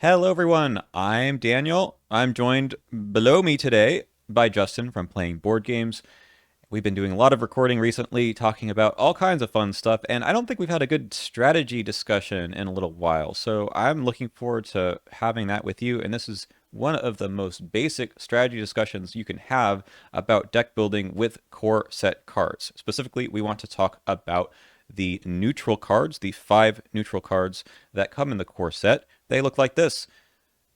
Hello, everyone. I'm Daniel. I'm joined below me today by Justin from Playing Board Games. We've been doing a lot of recording recently, talking about all kinds of fun stuff, and I don't think we've had a good strategy discussion in a little while. So I'm looking forward to having that with you. And this is one of the most basic strategy discussions you can have about deck building with core set cards. Specifically, we want to talk about the neutral cards, the five neutral cards that come in the core set. They look like this: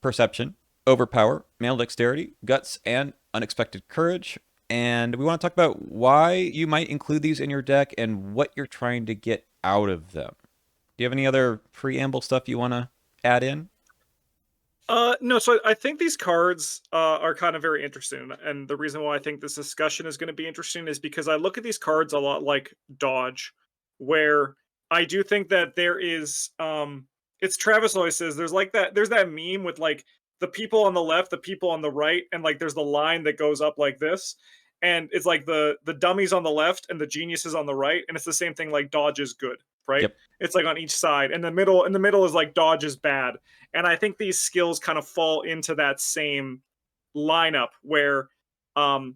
Perception, Overpower, Male Dexterity, Guts, and Unexpected Courage. And we want to talk about why you might include these in your deck and what you're trying to get out of them. Do you have any other preamble stuff you want to add in? No, so I think these cards are kind of very interesting, and the reason why I think this discussion is going to be interesting is because I look at these cards a lot like Dodge, where I do think that there is, it's Travis always says there's that meme with like the people on the left, the people on the right, and like there's the line that goes up like this, and it's like the dummies on the left and the geniuses on the right, and it's the same thing like Dodge is good, right? Yep. It's like on each side, and the middle is like Dodge is bad, and I think these skills kind of fall into that same lineup where um,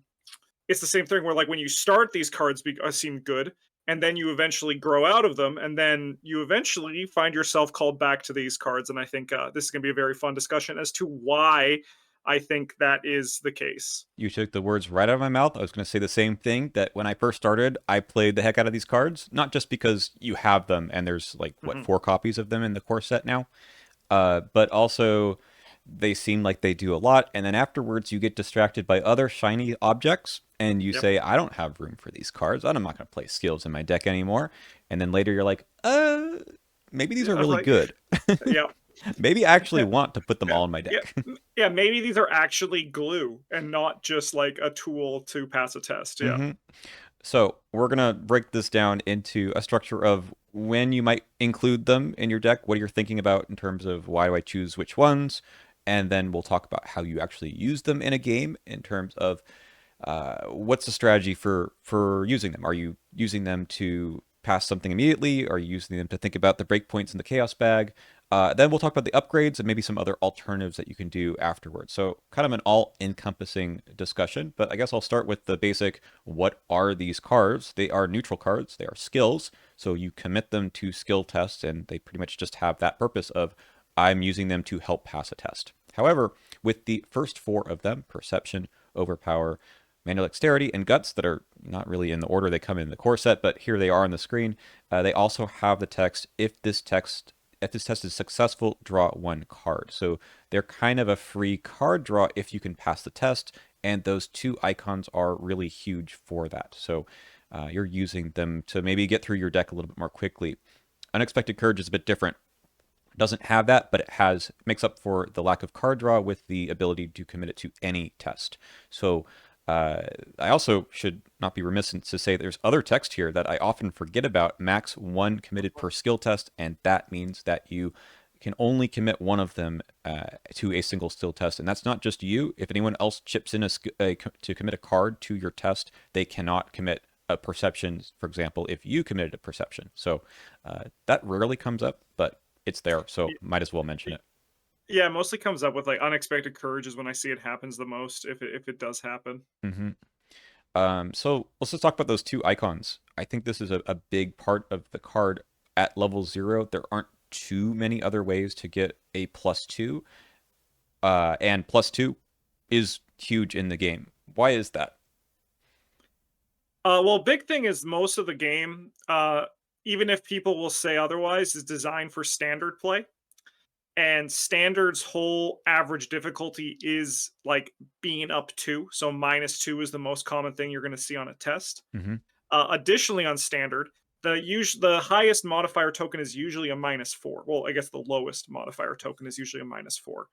it's the same thing where like when you start these cards seem good, and then you eventually grow out of them, and then you eventually find yourself called back to these cards. And I think this is going to be a very fun discussion as to why I think that is the case. You took the words right out of my mouth. I was going to say the same thing, that when I first started, I played the heck out of these cards, not just because you have them and there's like, what, Hmm. four copies of them in the core set now, but also they seem like they do a lot. And then afterwards, you get distracted by other shiny objects, and you Yep. say, I don't have room for these cards. I'm not going to play skills in my deck anymore. And then later, you're like, maybe these are really Like, good. yeah. Maybe I actually want to put them Yeah, all in my yeah, deck. yeah. Maybe these are actually glue and not just like a tool to pass a test. Yeah. hmm So we're gonna break this down into a structure of when you might include them in your deck, what you're thinking about in terms of why do I choose which ones, and then we'll talk about how you actually use them in a game in terms of what's the strategy for using them. Are you using them to pass something immediately? Are you using them to think about the breakpoints in the chaos bag? Then we'll talk about the upgrades and maybe some other alternatives that you can do afterwards. So kind of an all-encompassing discussion, but I guess I'll start with the basic: what are these cards? They are neutral cards. They are skills. So you commit them to skill tests, and they pretty much just have that purpose of I'm using them to help pass a test. However, with the first four of them, Perception, Overpower, Manual Dexterity, and Guts, that are not really in the order they come in the core set, but here they are on the screen. They also have the text: if this test is successful, draw one card. So they're kind of a free card draw if you can pass the test, and those two icons are really huge for that. So you're using them to maybe get through your deck a little bit more quickly. Unexpected Courage is a bit different. It doesn't have that, but it makes up for the lack of card draw with the ability to commit it to any test. So uh, I also should not be remiss to say there's other text here that I often forget about. Max one committed per skill test, and that means that you can only commit one of them to a single skill test, and that's not just you. If anyone else chips in to commit a card to your test, they cannot commit a perception, for example, if you committed a perception. So that rarely comes up, but it's there, so Y- might as well mention y- it. Yeah, it mostly comes up with like unexpected courage is when I see it happens the most if it does happen. hmm so let's just talk about those two icons. I think this is a big part of the card at level zero. There aren't too many other ways to get a plus two, and plus two is huge in the game. Why is that? Well, big thing is most of the game, even if people will say otherwise, is designed for standard play. And standard's whole average difficulty is like being up two. So -2 is the most common thing you're going to see on a test. hmm Additionally, on standard, the highest modifier token is usually a -4. Well, I guess the lowest modifier token is usually a -4.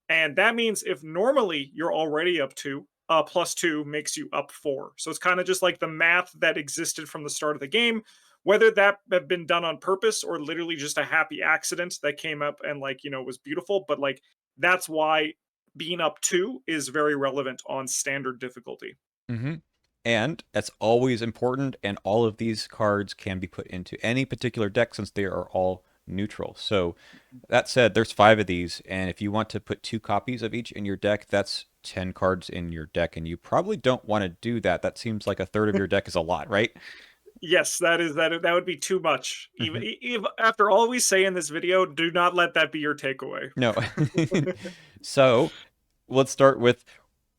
And that means if normally you're already up two, +2 makes you up four. So it's kind of just like the math that existed from the start of the game, whether that have been done on purpose or literally just a happy accident that came up and like, was beautiful. But like that's why being up two is very relevant on standard difficulty. hmm And that's always important, and all of these cards can be put into any particular deck since they are all neutral. So that said, there's 5 of these, and if you want to put 2 copies of each in your deck, that's 10 cards in your deck, and you probably don't want to do that. That seems like a third of your deck is a lot, right? Yes, that would be too much. Hmm. Even after all we say in this video, do not let that be your takeaway. No. So let's start with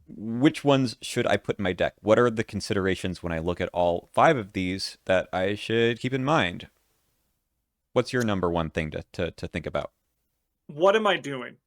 which ones should I put in my deck? What are the considerations when I look at all 5 of these that I should keep in mind? What's your number one thing to think about? What am I doing?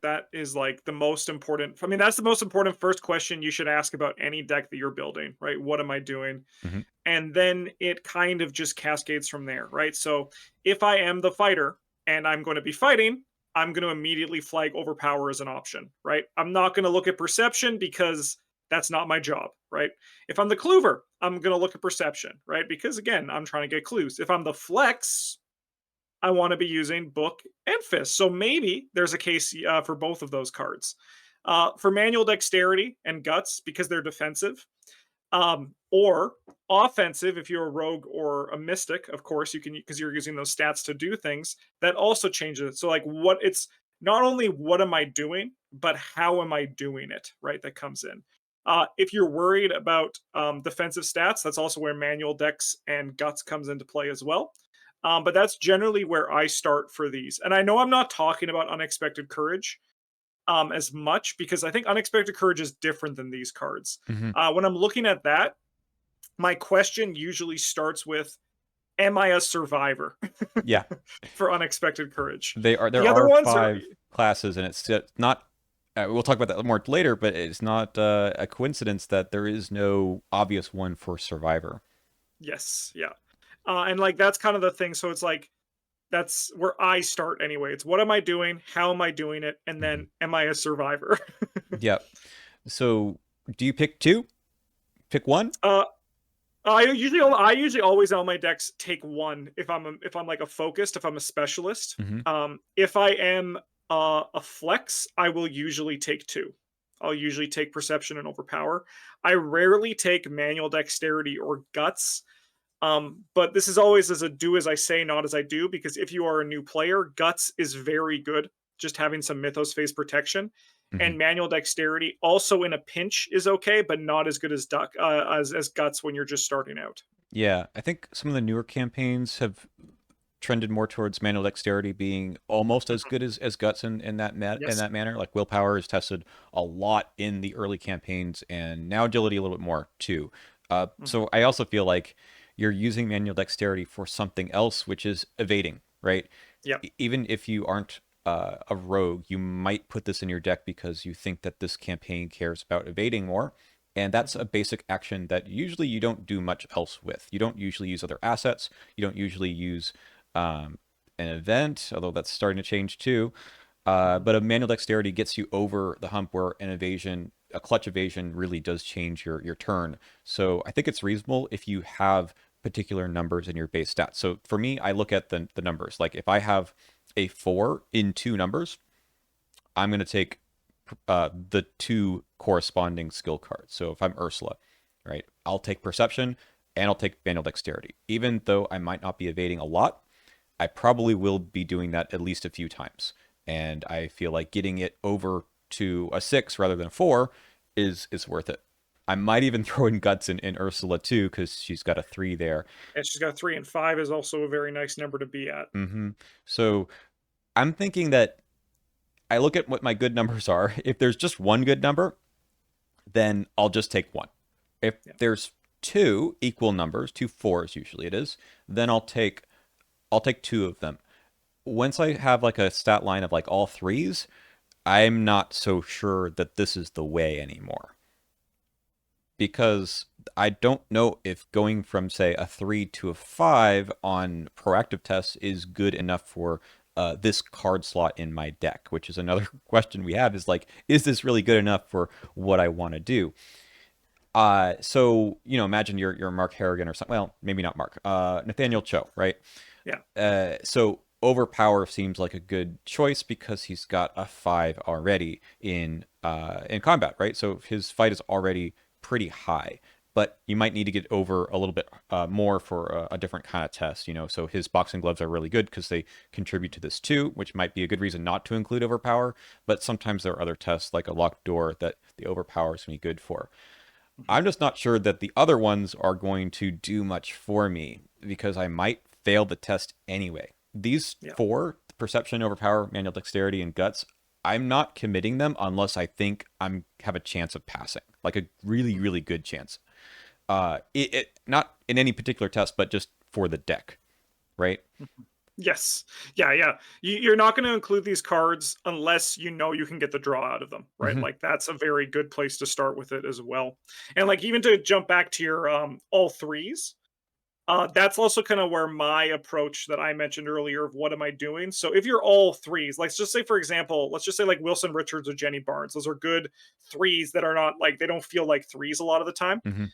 That is like the most important. I mean, that's the most important first question you should ask about any deck that you're building, right? What am I doing? Hmm. And then it kind of just cascades from there, right? So if I am the fighter and I'm going to be fighting, I'm going to immediately flag overpower as an option, right? I'm not going to look at perception because that's not my job, right? If I'm the clover, I'm going to look at perception, right? Because again, I'm trying to get clues. If I'm the flex, I want to be using book and fist. So maybe there's a case for both of those cards. For manual dexterity and guts, because they're defensive, or offensive if you're a rogue or a mystic, of course you can, because you're using those stats to do things. That also changes it. So like, what it's not only what am I doing, but how am I doing it, right? That comes in. If you're worried about defensive stats, that's also where manual dex and guts comes into play as well. But that's generally where I start for these. And I know I'm not talking about unexpected courage as much, because I think unexpected courage is different than these cards. Hmm. When I'm looking at that, my question usually starts with, "Am I a survivor?" Yeah, for unexpected courage. there The other are ones are 5 classes, and it's not. We'll talk about that more later, but it's not a coincidence that there is no obvious one for Survivor. yes, yeah, and like that's kind of the thing. So it's like that's where I start anyway. It's what am I doing? How am I doing it? And Hmm. then am I a survivor? Yeah. So, do you pick 2? Pick one? uh, I usually always on my decks take one if I'm like a focused, if I'm a specialist. Hmm. If I am a flex, I will usually take two. I'll usually take perception and overpower. I rarely take manual dexterity or guts. But this is always as a do as I say, not as I do, because if you are a new player, guts is very good. Just having some mythos phase protection, Hmm. and manual dexterity also in a pinch is okay, but not as good as duck as guts when you're just starting out. Yeah, I think some of the newer campaigns have trended more towards manual dexterity being almost as Mhm. good as guts in Yes. that manner. Like willpower is tested a lot in the early campaigns, and now agility a little bit more too. Hmm. So I also feel like you're using manual dexterity for something else, which is evading, right? Yep. Even if you aren't a rogue, you might put this in your deck because you think that this campaign cares about evading more. And that's Hmm. a basic action that usually you don't do much else with. You don't usually use other assets. You don't usually use um, an event, although that's starting to change too. Hmm. But a manual dexterity gets you over the hump where an evasion, a clutch evasion, really does change your turn. So I think it's reasonable if you have particular numbers in your base stats. So for me, I look at the numbers. Like if I have a 4 in 2 numbers, I'm going to take the 2 corresponding skill cards. So if I'm Ursula, right, I'll take perception and I'll take manual dexterity. Even though I might not be evading a lot, I probably will be doing that at least a few times. And I feel like getting it over to a 6 rather than a 4 is worth it. I might even throw in guts in Ursula too because she's got a 3 there. And she's got 3 and 5 is also a very nice number to be at. Hmm. So I'm thinking that I look at what my good numbers are. If there's just one good number, then I'll just take one. If Yeah. there's 2 equal numbers, 2 4s usually it is, then I'll take 2 of them. Once I have like a stat line of like all 3s, I'm not so sure that this is the way anymore. Because I don't know if going from say a 3 to a 5 on proactive tests is good enough for this card slot in my deck, which is another question we have is like, is this really good enough for what I want to do? So imagine you're Mark Harrigan or something. Well, maybe not Mark. Nathaniel Cho, right? Yeah. So Overpower seems like a good choice because he's got a 5 already in combat, right? So his fight is already pretty high. but you might need to get over a little bit more for a different kind of test, you know. So his boxing gloves are really good because they contribute to this too, which might be a good reason not to include overpower. But sometimes there are other tests like a locked door that the overpower is going to be good for. Mhm. I'm just not sure that the other ones are going to do much for me because I might fail the test anyway. These Yeah. four, perception, overpower, manual dexterity, and guts, I'm not committing them unless I think I'm have a chance of passing, like a really, really good chance. It not in any particular test, but just for the deck, right? Mhm. Yes. Yeah, yeah. You're not going to include these cards unless you know you can get the draw out of them, right? Hmm. Like that's a very good place to start with it as well. And like even to jump back to your all threes, that's also kind of where my approach that I mentioned earlier of what am I doing. So if you're all threes, let's just say for example, let's just say like Wilson Richards or Jenny Barnes, those are good threes that are not like they don't feel like threes a lot of the time. Hmm.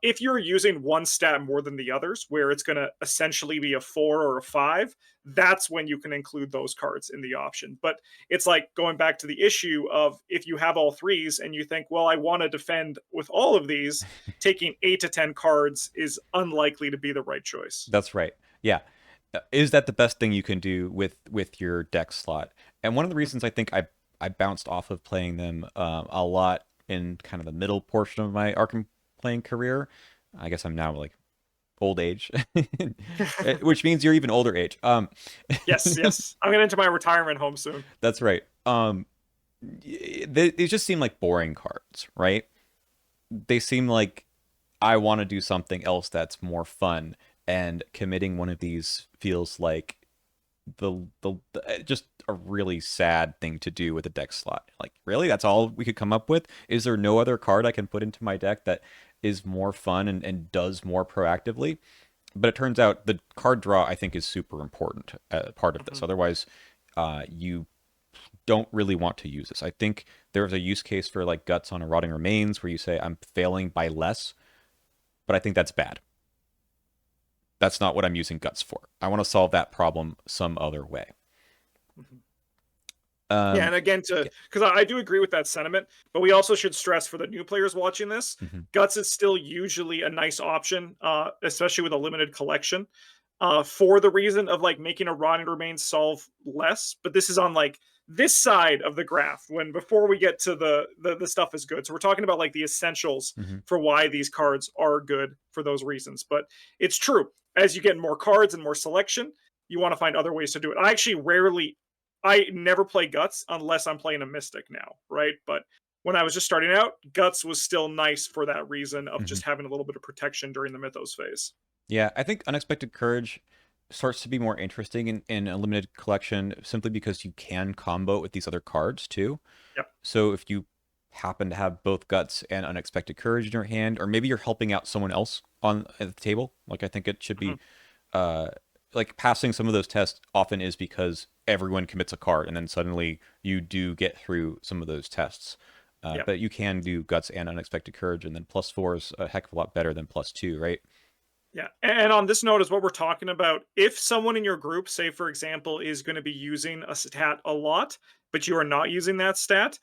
If you're using one stat more than the others, where it's going to essentially be a 4 or a 5, that's when you can include those cards in the option. But it's like going back to the issue of if you have all threes and you think, well, I want to defend with all of these, taking 8 to 10 cards is unlikely to be the right choice. That's right. Yeah. Is that the best thing you can do with your deck slot? And one of the reasons I think I bounced off of playing them a lot in kind of the middle portion of my Arkham playing career. I guess I'm now like old age, which means you're even older age. Yes, yes. I'm getting into my retirement home soon. That's right. They just seem like boring cards, right? They seem like I want to do something else that's more fun, and committing one of these feels like just a really sad thing to do with a deck slot. Like, really, that's all we could come up with? Is there no other card I can put into my deck that is more fun and does more proactively? But it turns out the card draw I think is super important part of this. Mhm. Otherwise, you don't really want to use this. I think there's a use case for like guts on a rotting remains where you say I'm failing by less, but I think that's bad. That's not what I'm using guts for. I want to solve that problem some other way. Mhm. Yeah, Um, and again, to yeah. because I do agree with that sentiment, but we also should stress for the new players watching this, Hmm. guts is still usually a nice option, especially with a limited collection, for the reason of like making a rotting remains solve less. But this is on like this side of the graph when before we get to the stuff is good. So we're talking about like the essentials Hmm. for why these cards are good for those reasons. But it's true as you get more cards and more selection, you want to find other ways to do it. I never play guts unless I'm playing a mystic now, right? But when I was just starting out, guts was still nice for that reason of Hmm. just having a little bit of protection during the mythos phase. Yeah, I think unexpected courage starts to be more interesting in a limited collection simply because you can combo it with these other cards too. Yep. So if you happen to have both guts and unexpected courage in your hand, or maybe you're helping out someone else on at the table, like I think it should Mhm. be uh like passing some of those tests often is because everyone commits a card and then suddenly you do get through some of those tests. Yep. But you can do guts and unexpected courage, and then +4 is a heck of a lot better than +2, right? Yeah. And on this note is what we're talking about. If someone in your group, say for example, is going to be using a stat a lot, but you are not using that stat,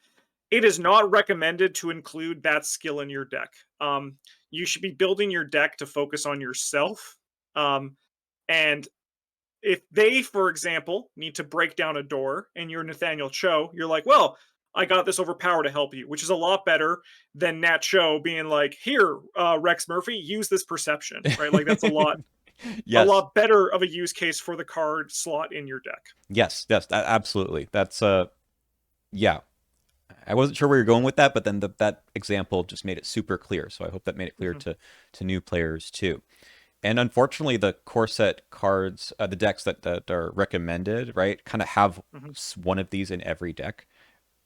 it is not recommended to include that skill in your deck. You should be building your deck to focus on yourself. And if they, for example, need to break down a door and you're Nathaniel Cho, you're like, well, I got this overpower to help you, which is a lot better than Nat Cho being like, here, Rex Murphy, use this perception, right? Like that's a Yes. lot better of a use case for the card slot in your deck. Yes, yes, absolutely. That's yeah. I wasn't sure where you're going with that, but then that example just made it super clear. So I hope that made it clear Mhm, to new players too. And unfortunately, the core set cards, the decks that are recommended, right, kind of have mhm. one of these in every deck.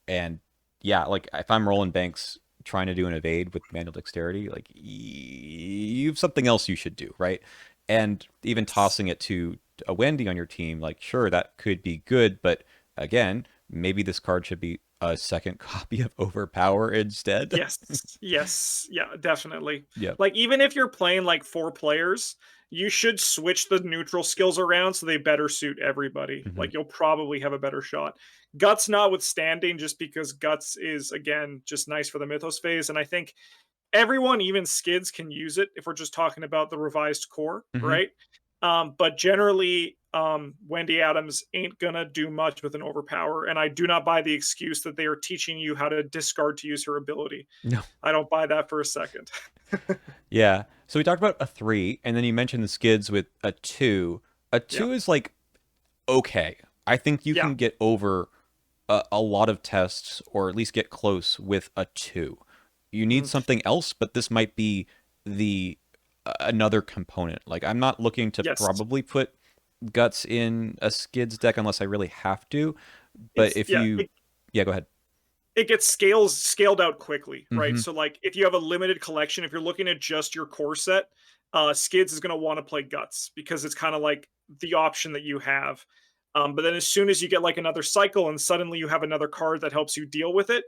And yeah, like if I'm rolling banks trying to do an evade with manual dexterity, like you have something else you should do, right? And even Yes. tossing it to a Wendy on your team, like sure that could be good, but again, maybe this card should be a second copy of Overpower instead. Yes. Yes. Yeah, definitely. Yeah. Like even if you're playing like 4 players, you should switch the neutral skills around so they better suit everybody. Hmm. Like you'll probably have a better shot. Guts notwithstanding, just because guts is again just nice for the mythos phase. And I think everyone, even skids, can use it if we're just talking about the revised core, Hmm. right? But generally, Wendy Adams ain't gonna do much with an overpower, and I do not buy the excuse that they are teaching you how to discard to use her ability. No. I don't buy that for a second. Yeah. So we talked about a 3, and then you mentioned the skids with a 2. A Yeah, 2 is like okay. I think you yeah, can get over a lot of tests, or at least get close with a 2. You need mhm. something else, but this might be the another component. Like I'm not looking to Yes, probably put guts in a skids deck unless I really have to. But it's if yeah. you, yeah, go ahead. It gets scaled out quickly, right? Mm-hmm. So like if you have a limited collection, if you're looking at just your core set, Skids is going to want to play Guts because it's kind of like the option that you have. But then as soon as you get like another cycle and suddenly you have another card that helps you deal with it,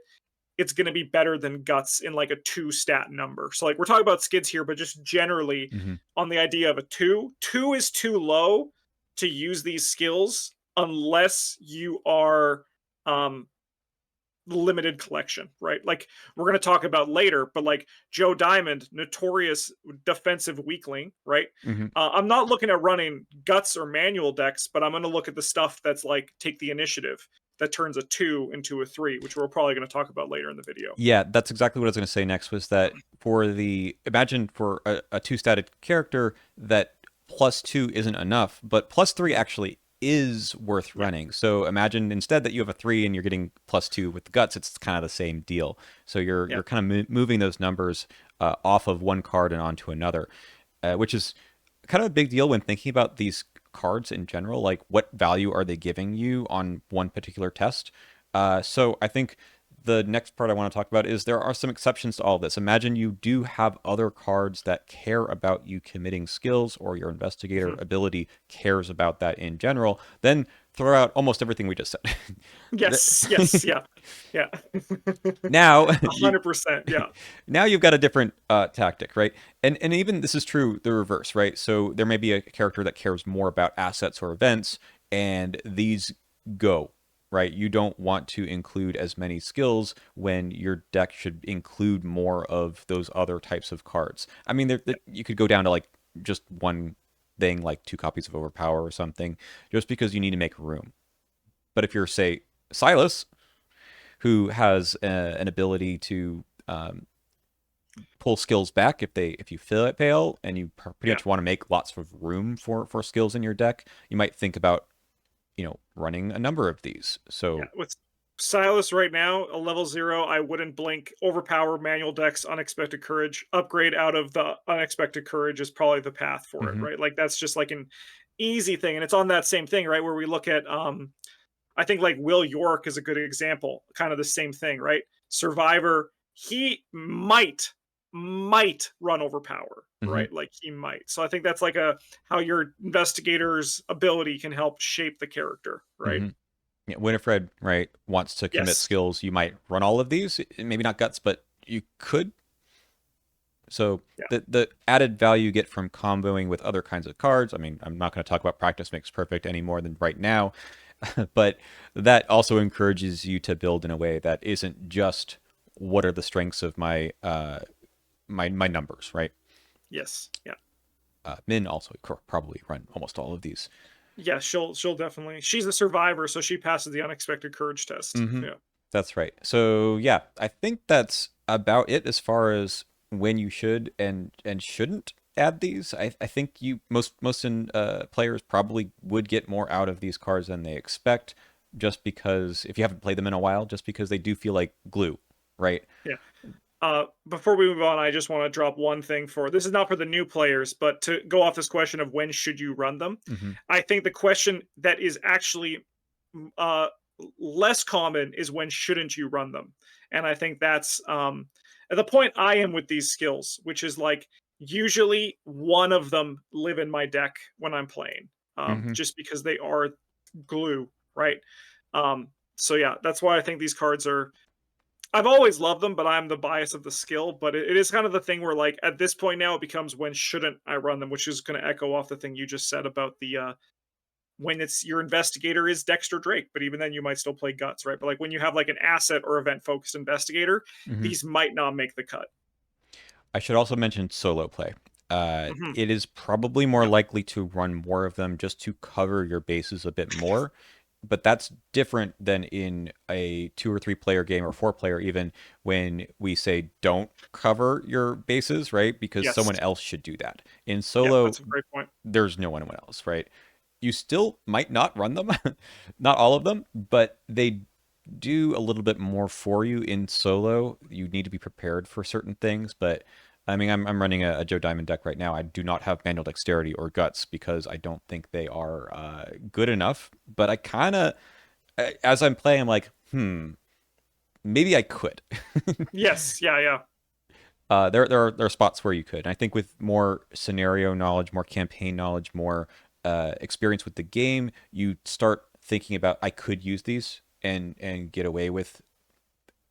it's going to be better than Guts in like a 2 stat number. So like we're talking about Skids here, but just generally Mm-hmm. on the idea of a 2 is too low to use these skills unless you are um limited collection, right? Like we're going to talk about later, but like Joe Diamond, notorious defensive weakling, right? Mm-hmm. I'm not looking at running guts or manual decks, but I'm going to look at the stuff that's like take the initiative that turns a 2 into a 3, which we're probably going to talk about later in the video. Yeah, that's exactly what I was going to say next. Was that for the imagine for a two-stated character that +2 isn't enough, but +3 actually is worth Yeah, running. So imagine instead that you have a 3 and you're getting +2 with the guts, it's kind of the same deal. So you're yeah, you're kind of moving those numbers off of one card and onto another, which is kind of a big deal when thinking about these cards in general. Like, what value are they giving you on one particular test? So I think the next part I want to talk about is there are some exceptions to all of this. Imagine you do have other cards that care about you committing skills, or your investigator mhm. ability cares about that in general. Then throw out almost everything we just Yes, yes, said. yeah, yeah. Now you 100%, yeah, now you've got a different tactic, right? And even this is true the reverse, right? So there may be a character that cares more about assets or events, and these go, right. You don't want to include as many skills when your deck should include more of those other types of cards. I mean, yeah, you could go down to like just one thing, like 2 copies of Overpower or something, just because you need to make room. But if you're, say, Silas, who has an ability to pull skills back if you fail, and you pretty yeah. much want to make lots of room for skills in your deck, you might think about running a number of these. Yeah, So with Silas right now, a level 0, I wouldn't blink. Overpower manual decks, unexpected courage. Upgrade out of the unexpected courage is probably the path for it, mhm, right? Like that's just like an easy thing. And it's on that same thing, right? Where we look at I think like Will York is a good example, kind of the same thing, right? Survivor, he might run overpower, mhm, right? Like he might. So I think that's like a how your investigator's ability can help shape the character, right? mhm. Yeah, Winifred, right, wants to commit Yes. skills. You might run all of these, maybe not guts, but you could. So Yeah. the added value you get from comboing with other kinds of cards. I mean, I'm not going to talk about practice makes perfect any more than right now, but that also encourages you to build in a way that isn't just what are the strengths of my numbers, right? Yes. Yeah. Min also probably run almost all of these. Yeah, she'll definitely. She's a survivor, so she passes the unexpected courage test. Hmm. Yeah. That's right. So yeah, I think that's about it as far as when you should and shouldn't add these. I think you most in players probably would get more out of these cards than they expect, just because if you haven't played them in a while, just because they do feel like glue, right? Yeah. Before we move on, I just want to drop one thing for this is not for the new players, but to go off this question of when should you run them. Hmm. I think the question that is actually uh, less common is when shouldn't you run them, and I think that's at the point I am with these skills, which is like usually one of them live in my deck when I'm playing, Hmm. just because they are glue, right? So yeah, that's why I think these cards are I've always loved them, but I'm the bias of the skill. But it is kind of the thing where, like, at this point now, it becomes when shouldn't I run them, which is going to echo off the thing you just said about the when it's your investigator is Dexter Drake, but even then you might still play guts, right? But like when you have like an asset or event focused investigator, Hmm. these might not make the cut. I should also mention solo play. Hmm. It is probably more Yep. likely to run more of them just to cover your bases a bit more, but that's different than in a 2 or 3 player game or 4 player even when we say don't cover your bases, right? Because Yes. someone else should do that. In Yep. solo, That's a great point. there's no one else, right? You still might not run them, not all of them, but they do a little bit more for you in solo. You need to be prepared for certain things, but I mean, I'm running a Joe Diamond deck right now. I do not have manual dexterity or guts because I don't think they are good enough. But I kind of, as I'm playing, I'm like, maybe I could. Yes. Yeah. Yeah. There are spots where you could. And I think with more scenario knowledge, more campaign knowledge, more experience with the game, you start thinking about I could use these and get away with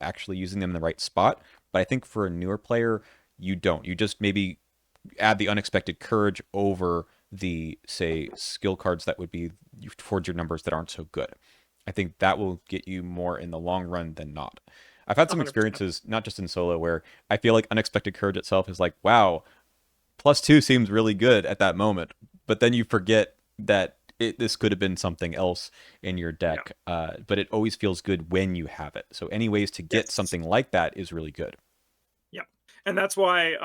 actually using them in the right spot. But I think for a newer player, you don't. You just maybe add the unexpected courage over the say skill cards that would be towards your numbers that aren't so good. I think that will get you more in the long run than not. I've had some 100%. experiences, not just in solo, where I feel like unexpected courage itself is like, wow, +2 seems really good at that moment, but then you forget that this could have been something else in your Yeah. deck. But it always feels good when you have it. So any ways to get Yes. something like that is really good. Yeah. And that's why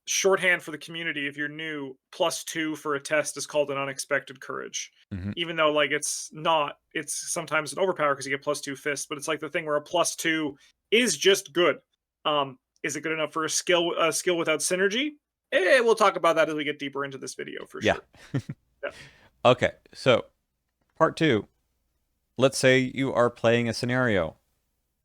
shorthand for the community, if you're new, +2 for a test is called an unexpected courage. Hmm. Even though like it's not, it's sometimes an overpower because you get +2 fist, but it's like the thing where a +2 is just good. Is it good enough for a skill without synergy? We'll talk about that as we get deeper into this video for Yeah. sure. Yeah. Okay. So part two. Let's say you are playing a scenario.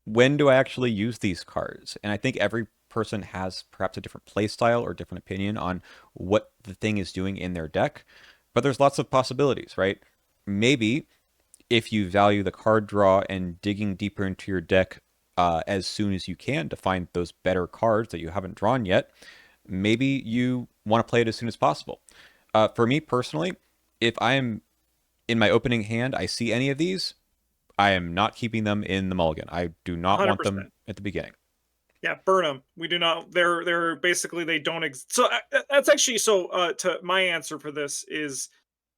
When do I actually use these cards? And I think every person has perhaps a different play style or different opinion on what the thing is doing in their deck. But there's lots of possibilities, right? Maybe if you value the card draw and digging deeper into your deck as soon as you can to find those better cards that you haven't drawn yet, maybe you want to play it as soon as possible. For me personally, if I am in my opening hand, I see any of these, I am not keeping them in the mulligan. I do not want them 100%. at the beginning. Yeah, burn them. We do not. They're basically they don't. So that's actually so. To my answer for this is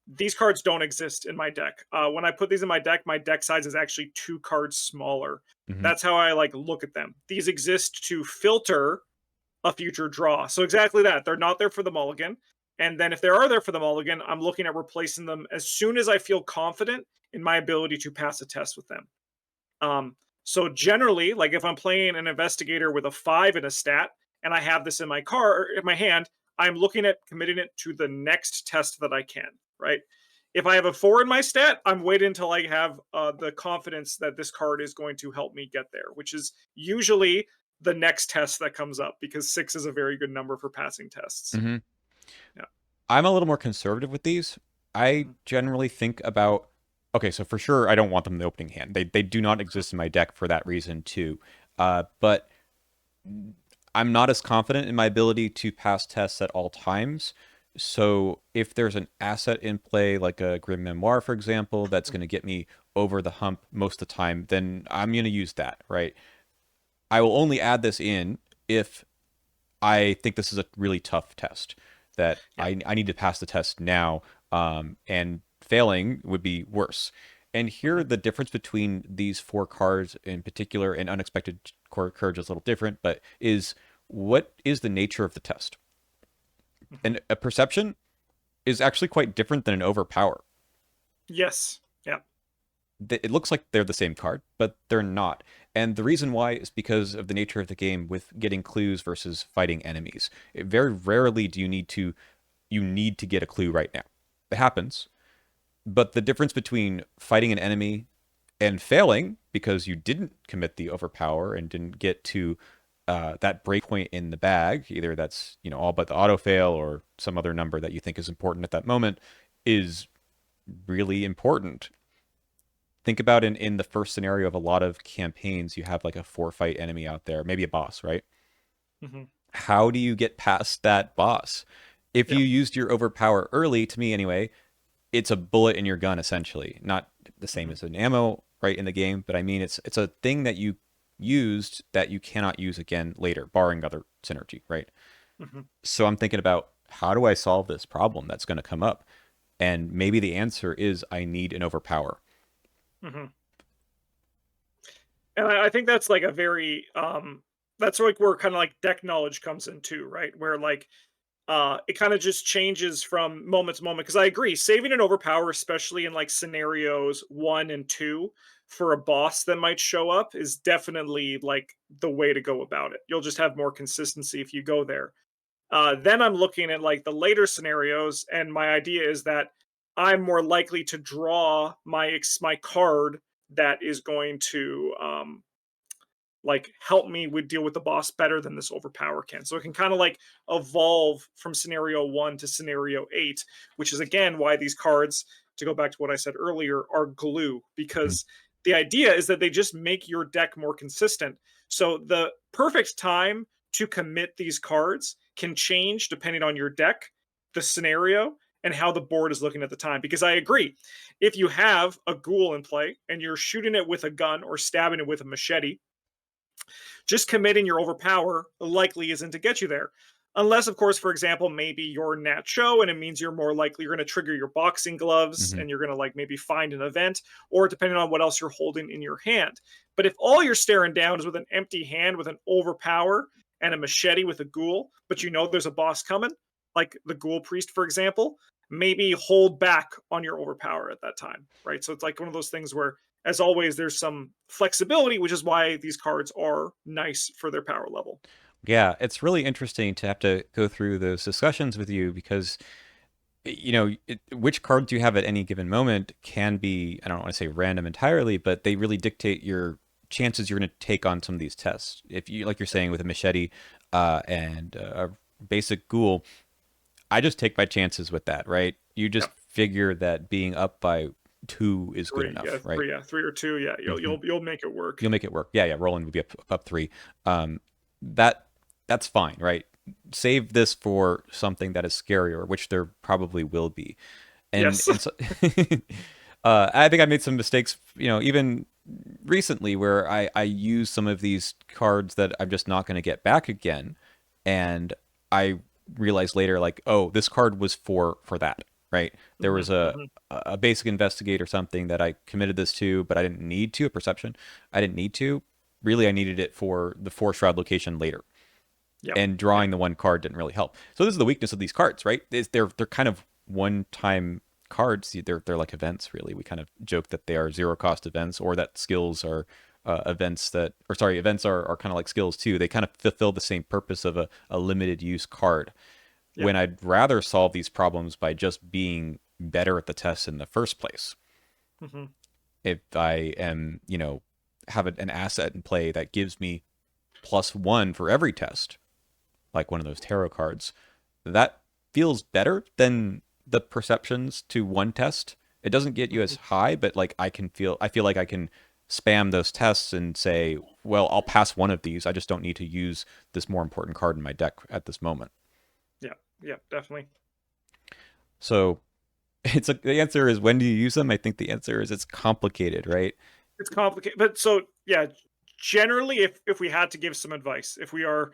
these cards don't exist in my deck. When I put these in my deck size is actually 2 cards smaller. Hmm. That's how I like look at them. These exist to filter a future draw. So exactly that. They're not there for the mulligan. And then if they are there for the mulligan, I'm looking at replacing them as soon as I feel confident in my ability to pass a test with them. Um, so generally, like if I'm playing an investigator with a 5 in a stat and I have this in my in my hand, I'm looking at committing it to the next test that I can, right? If I have a 4 in my stat, I'm waiting until I have the confidence that this card is going to help me get there, which is usually the next test that comes up because 6 is a very good number for passing tests. Hmm. Yeah. I'm a little more conservative with these. I Mhm. generally think about okay, so for sure I don't want them in the opening hand. They do not exist in my deck for that reason too. But I'm not as confident in my ability to pass tests at all times. So if there's an asset in play, like a Grim Memoir, for example, that's going to get me over the hump most of the time, then I'm going to use that, right? I will only add this in if I think this is a really tough test that Yeah. I need to pass the test now, and failing would be worse. And here, Mhm. the difference between these 4 cards in particular and unexpected courage is a little different, but is what is the nature of the test? Mhm. And a perception is actually quite different than an overpower. Yes. Yeah. It looks like they're the same card, but they're not. And the reason why is because of the nature of the game with getting clues versus fighting enemies. Very rarely do you need to get a clue right now. It happens, but the difference between fighting an enemy and failing because you didn't commit the overpower and didn't get to that breakpoint in the bag, either that's all but the auto fail or some other number that you think is important at that moment, is really important. Think about in the first scenario of a lot of campaigns, you have like a 4 fight enemy out there, maybe a boss, right? Hmm. How do you get past that boss? If Yeah. you used your overpower early, to me anyway, it's a bullet in your gun essentially. Not the same Hmm. as an ammo right in the game, but I mean it's a thing that you used that you cannot use again later, barring other synergy, right? Hmm. So I'm thinking about how do I solve this problem that's going to come up? And maybe the answer is I need an overpower. Hmm. And I think that's like a very that's like where kind of like deck knowledge comes in too, right? Where like it kind of just changes from moment to moment. Because I agree, saving an overpower, especially in like scenarios 1 and 2 for a boss that might show up, is definitely like the way to go about it. You'll just have more consistency if you go there. Then I'm looking at like the later scenarios, and my idea is that I'm more likely to draw my card that is going to like help me with deal with the boss better than this overpower can. So it can kind of like evolve from scenario 1 to scenario 8, which is again why these cards, to go back to what I said earlier, are glue, Mhm. because the idea is that they just make your deck more consistent. So the perfect time to commit these cards can change depending on your deck, the scenario, and how the board is looking at the time. Because I agree, if you have a ghoul in play and you're shooting it with a gun or stabbing it with a machete, just committing your overpower likely isn't to get you there. Unless, of course, for example, maybe you're nat show and it means you're more likely you're going to trigger your boxing gloves Mhm. and you're going to like maybe find an event, or depending on what else you're holding in your hand. But if all you're staring down is with an empty hand with an overpower and a machete with a ghoul, but you know there's a boss coming, like the ghoul priest, for example, maybe hold back on your overpower at that time, right? So it's like one of those things where, as always, there's some flexibility, which is why these cards are nice for their power level. Yeah, it's really interesting to have to go through those discussions with you because which cards you have at any given moment can be, I don't want to say random entirely, but they really dictate your chances you're going to take on some of these tests. If you, like you're saying, with a machete and a basic ghoul, I just take my chances with that, right? You just Yep. figure that being up by two is good Three, enough, yeah, right? three, yeah, 3 or 2, yeah. You'll Hmm. you'll you'll make it work. You'll make it work. Yeah, yeah. Roland would be up three. Um, that that's fine, right? Save this for something that is scarier, which there probably will be. And Yes. and so, I think I made some mistakes, even recently where I use some of these cards that I'm just not going to get back again, and I realized later like, oh, this card was for that, right? There Hmm. was a Hmm. a basic investigate or something that I committed this to, but I didn't need to, a perception. I didn't need to. Really, I needed it for the four shroud location later, Yep. and Yep. drawing the one card didn't really help. So this is the weakness of these cards, right? Is they're kind of one time cards. They're like events, really. We kind of joke that they are zero cost events, or that skills are events that, or sorry, events are kind of like skills too. They kind of fulfill the same purpose of a limited use card. Yep. When I'd rather solve these problems by just being better at the test in the first place. Hmm. If I am, have an asset in play that gives me +1 for every test, like one of those tarot cards, that feels better than the perceptions to one test. It doesn't get you as Hmm. high, but like I feel like I can spam those tests and say, well, I'll pass one of these. I just don't need to use this more important card in my deck at this moment. Yeah. Yeah. Definitely. So the answer is, when do you use them? I think the answer is it's complicated, right? It's complicated, but so yeah. Generally, if we had to give some advice, if we are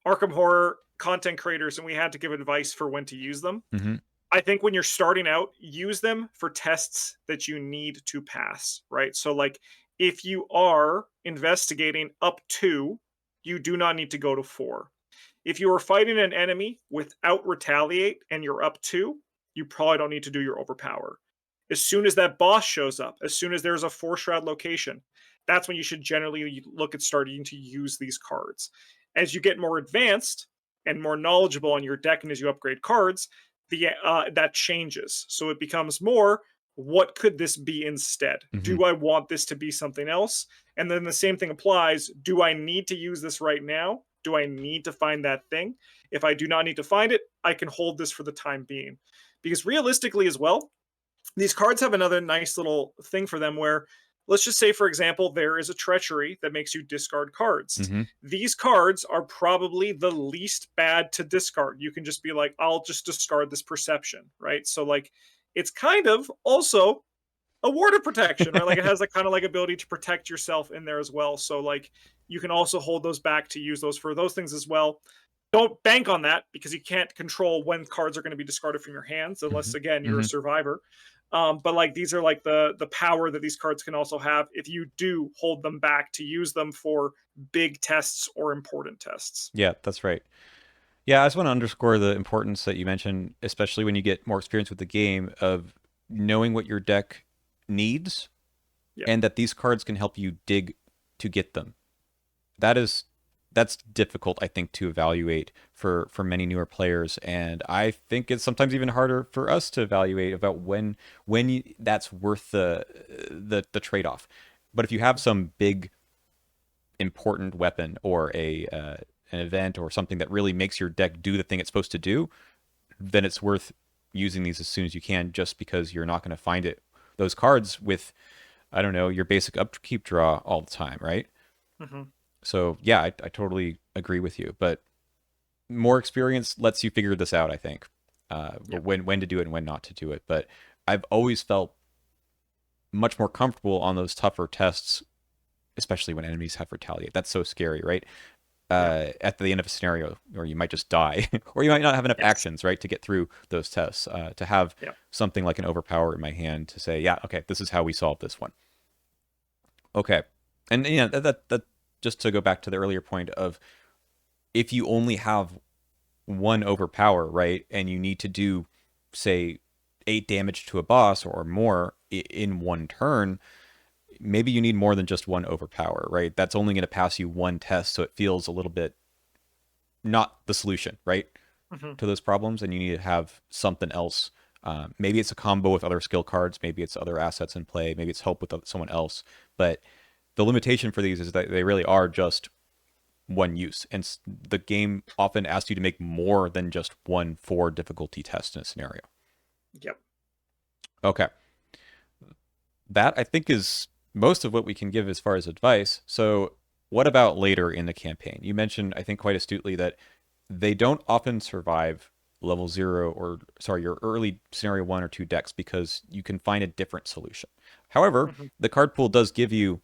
Arkham Horror content creators and we had to give advice for when to use them, Mm-hmm. I think when you're starting out, use them for tests that you need to pass, right? So, like, if you are investigating up to, you do not need to go to 4. If you are fighting an enemy without retaliate and you're up 2, you probably don't need to do your overpower. As soon as that boss shows up, as soon as there's a 4 shroud location, that's when you should generally look at starting to use these cards. As you get more advanced and more knowledgeable on your deck and as you upgrade cards, the that changes. So it becomes more, what could this be instead? Mm-hmm. Do I want this to be something else? And then the same thing applies. Do I need to use this right now? Do I need to find that thing? If I do not need to find it, I can hold this for the time being. Because realistically, as well, these cards have another nice little thing for them where, let's just say, for example, there is a treachery that makes you discard cards. Mm-hmm. These cards are probably the least bad to discard. You can just be like, I'll just discard this perception, right? So, like, it's kind of also a ward of protection, right? Like it has that kind of like ability to protect yourself in there as well. So like you can also hold those back to use those for those things as well. Don't bank on that because you can't control when cards are going to be discarded from your hands unless Hmm. again you're a Hmm. survivor. But like these are like the power that these cards can also have if you do hold them back to use them for big tests or important tests. Yeah, that's right. Yeah, I just want to underscore the importance that you mentioned, especially when you get more experience with the game, of knowing what your deck needs Yep. and that these cards can help you dig to get them. That is that's difficult, I think, to evaluate for many newer players, and I think it's sometimes even harder for us to evaluate about that's worth the trade off. But if you have some big important weapon or a an event or something that really makes your deck do the thing it's supposed to do, then it's worth using these as soon as you can, just because you're not going to find those cards with, I don't know, your basic upkeep draw all the time, right? Hmm. So yeah, I totally agree with you. But more experience lets you figure this out, I think. Yep. When to do it and when not to do it. But I've always felt much more comfortable on those tougher tests, especially when enemies have retaliate. That's so scary, right? Yep. At the end of a scenario, or you might just die, or you might not have enough Yes. actions, right, to get through those tests. To have Yep. something like an overpower in my hand to say, yeah, okay, this is how we solve this one. Okay, and yeah, that just to go back to the earlier point of, if you only have one overpower, right, and you need to do, say, 8 damage to a boss or more in one turn, maybe you need more than just one overpower, right? That's only going to pass you one test, so it feels a little bit not the solution, right, Hmm. to those problems, and you need to have something else. Maybe it's a combo with other skill cards, maybe it's other assets in play, maybe it's help with someone else. But the limitation for these is that they really are just one use, and the game often asks you to make more than just one for difficulty test in a scenario. Yep. Okay, that I think is most of what we can give as far as advice. So, what about later in the campaign? You mentioned, I think quite astutely, that they don't often survive level zero, or sorry, your early scenario 1 or 2 decks, because you can find a different solution. However, Hmm. the card pool does give you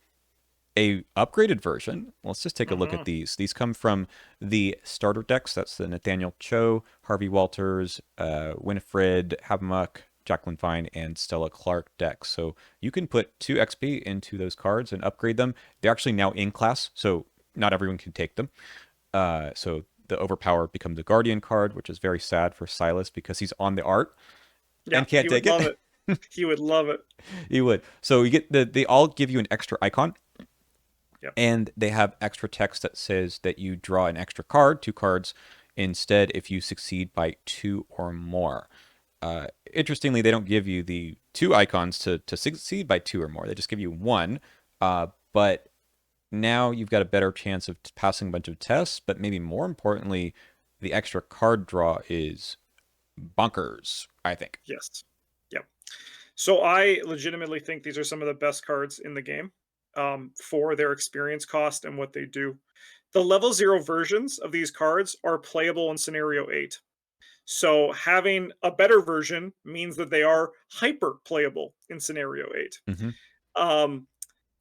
a upgraded version. Let's just take a look Hmm. at these. These come from the starter decks. That's the Nathaniel Cho, Harvey Walters, Winifred Havemuck, Jacqueline Fine, and Stella Clark decks. So you can put 2 XP into those cards and upgrade them. They're actually now in class, so not everyone can take them. So the Overpower becomes a Guardian card, which is very sad for Silas because he's on the art Yeah. and can't He would take love it. it. He would love it. He would. So you get they all give you an extra icon, Yep. and they have extra text that says that you draw an extra card, 2 cards instead, if you succeed by 2 or more. Interestingly, they don't give you the 2 icons to succeed by 2 or more. They just give you one. But now you've got a better chance of passing a bunch of tests. But maybe more importantly, the extra card draw is bonkers, I think. Yes. Yep. So I legitimately think these are some of the best cards in the game, for their experience cost and what they do. The level zero versions of these cards are playable in scenario 8. So having a better version means that they are hyper playable in scenario 8. Hmm. Um,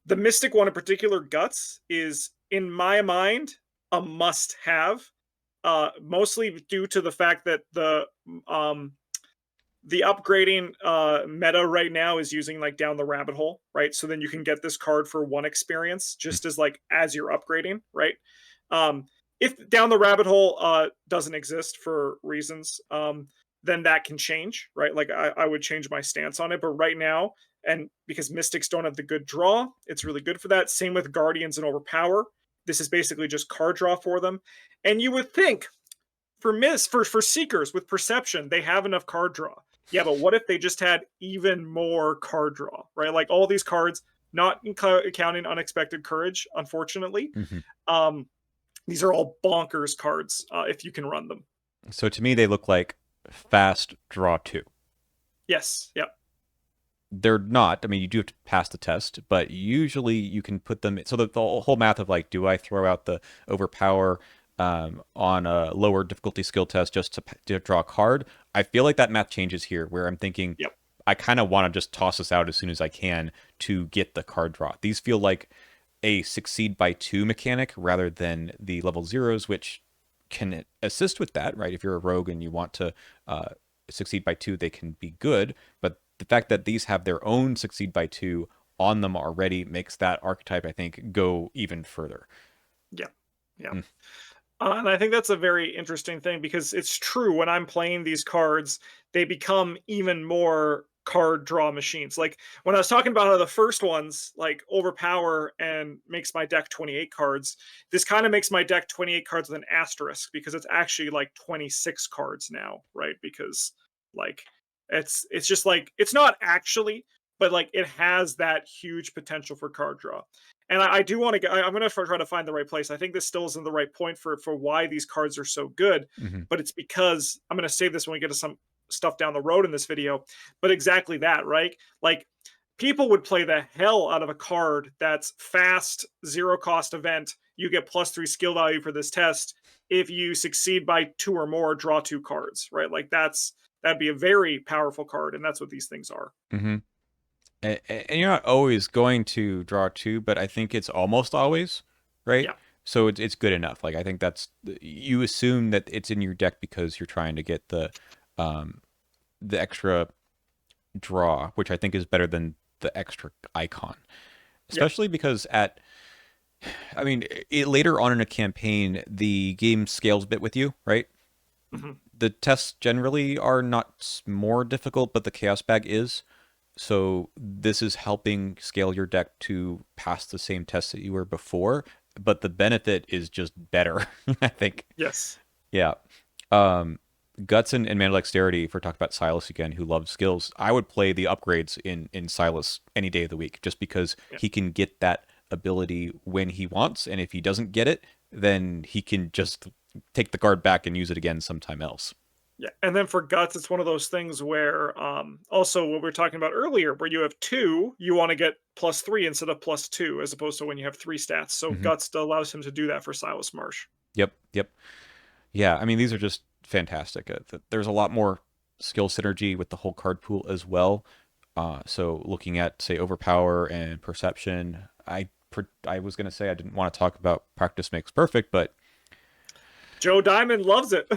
the Mystic one in particular, Guts, is in my mind a must have, mostly due to the fact that um, the upgrading meta right now is using like down the rabbit hole, right? So then you can get this card for one experience just as like as you're upgrading, right? Um, if down the rabbit hole doesn't exist for reasons, then that can change, right? Like I would change my stance on it, but right now, and because Mystics don't have the good draw, it's really good for that. Same with Guardians and Overpower. This is basically just card draw for them, and you would think for Seekers with Perception, they have enough card draw. Yeah, but what if they just had even more card draw, right? Like all these cards, not counting Unexpected Courage, unfortunately. Hmm. Um, these are all bonkers cards if you can run them. So to me, they look like fast draw 2. Yes, yep, They're not. I mean, you do have to pass the test, but usually you can put them. So the whole math of like, do I throw out the Overpower on a lower difficulty skill test just to draw a card? I feel like that math changes here, where I'm thinking yep. I kind of want to just toss this out as soon as I can to get the card draw. These feel like a succeed by two mechanic rather than the level zeros, which can assist with that, right? If you're a rogue and you want to succeed by two, they can be good. But the fact that these have their own succeed by two on them already makes that archetype, I think, go even further. Yeah. Yeah. Mm. And I think that's a very interesting thing because it's true when I'm playing these cards, they become even more card draw machines. Like when I was talking about how the first ones, like Overpower and makes my deck 28 cards, this kind of makes my deck 28 cards with an asterisk because it's actually like 26 cards now, right? Because like it's just like it's not actually, but like it has that huge potential for card draw. And I do want to. I'm going to try to find the right place. I think this still isn't the right point for why these cards are so good, Mm-hmm. but it's because I'm going to save this when we get to some stuff down the road in this video. But exactly that, right? Like people would play the hell out of a card that's fast, zero cost event. You get +3 skill value for this test. If you succeed by 2 or more, draw 2 cards, right? Like that'd be a very powerful card, and that's what these things are. Mm-hmm. And you're not always going to draw two, but I think it's almost always, right? Yeah. So it's good enough. Like I think that's you assume that it's in your deck because you're trying to get um the extra draw, which I think is better than the extra icon. Yep. Especially because I mean, later on in a campaign, the game scales a bit with you, right? Hmm. The tests generally are not more difficult, but the chaos bag is. So this is helping scale your deck to pass the same tests that you were before, but the benefit is just better, I think. Yes. Yeah. Um, Guts and Mana Dexterity, for talking about Silas again, who loves skills, I would play the upgrades in Silas any day of the week just because Yeah. he can get that ability when he wants, and if he doesn't get it, then he can just take the card back and use it again sometime else. Yeah, and then for guts, it's one of those things where, also what we were talking about earlier, where you have two, you want to get +3 instead of +2, as opposed to when you have 3 stats. So Hmm. guts allows him to do that for Silas Marsh. Yep, yep. Yeah, I mean, these are just fantastic. There's a lot more skill synergy with the whole card pool as well. So looking at, say, Overpower and Perception, I was going to say I didn't want to talk about Practice Makes Perfect, but Joe Diamond loves it.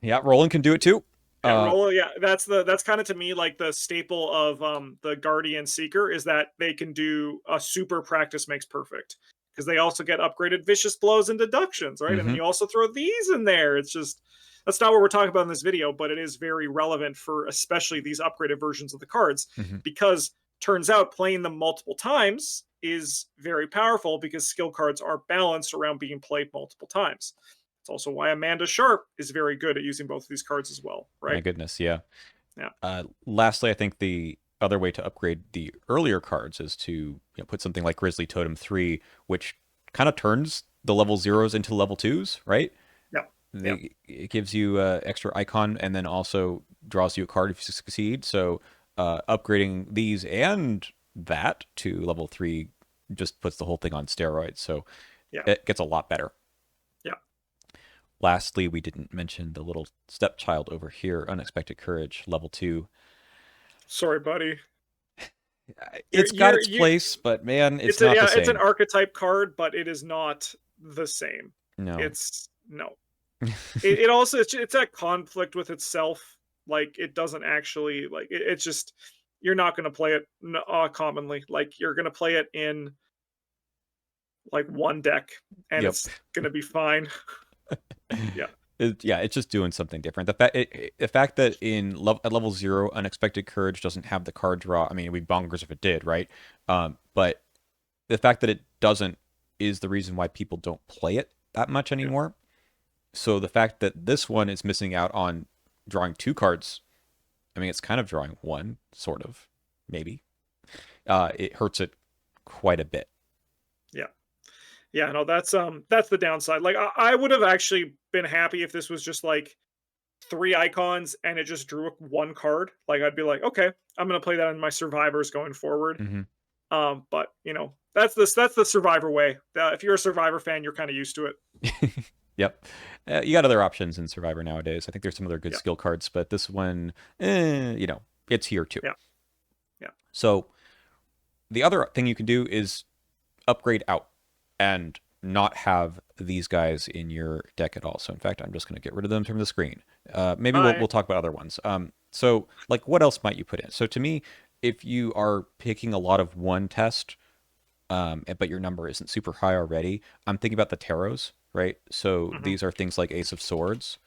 yeah, Roland can do it too. Yeah, Uh, roll. Yeah, that's kind of to me like the staple of the Guardian Seeker is that they can do a super practice makes perfect because they also get upgraded vicious blows and deductions, right? And then hmm you also throw these in there. It's just that's not what we're talking about in this video, but it is very relevant for especially these upgraded versions of the cards hmm because turns out playing them multiple times is very powerful because skill cards are balanced around being played multiple times. It's also why Amanda Sharp is very good at using both of these cards as well, My right? goodness, yeah. Yeah. Lastly, I think the other way to upgrade the earlier cards is to put something like Grizzly Totem 3, which kind of turns the level zeros into level twos, right? Yeah. Yeah. It gives you extra icon and then also draws you a card if you succeed. So upgrading these and that to level three just puts the whole thing on steroids. So Yeah. it gets a lot better. Yeah. Lastly, we didn't mention the little stepchild over here, Unexpected Courage, level two. Sorry, buddy. It's got its place, but man, it's It's a not the yeah, it's an same. archetype card, but it is not the same. No. It's no. It also it's at conflict with itself. Like it doesn't actually like it's just you're not going to play it commonly. Like you're going to play it in like one deck, and Yep. it's going to be fine. Yeah. Yeah, it's just doing something different. The fact that at level zero, Unexpected Courage doesn't have the card draw. I mean, it'd be bonkers if it did, right? But the fact that it doesn't is the reason why people don't play it that much Yeah. anymore. So the fact that this one is missing out on drawing two cards, I mean, it's kind of drawing one, sort of, maybe. It hurts it quite a bit. Yeah. Yeah, no, that's the downside. Like I would have actually been happy if this was just like 3 icons and it just drew one card. Like I'd be like, okay, I'm gonna play that in my survivors going forward. Hmm But that's the survivor way. If you're a survivor fan, you're kind of used to it. Yep. You got other options in Survivor nowadays. I think there's some other good Yeah, skill cards, but this one, it's here too. yeah. Yeah. So the other thing you can do is upgrade out and not have these guys in your deck at all. So in fact, I'm just going to get rid of them from the screen. Maybe we'll Bye. we'll talk about other ones. So like what else might you put in? So to me, if you are picking a lot of one test, but your number isn't super high already, I'm thinking about the tarots, right? So Hmm. these are things like Ace of Swords,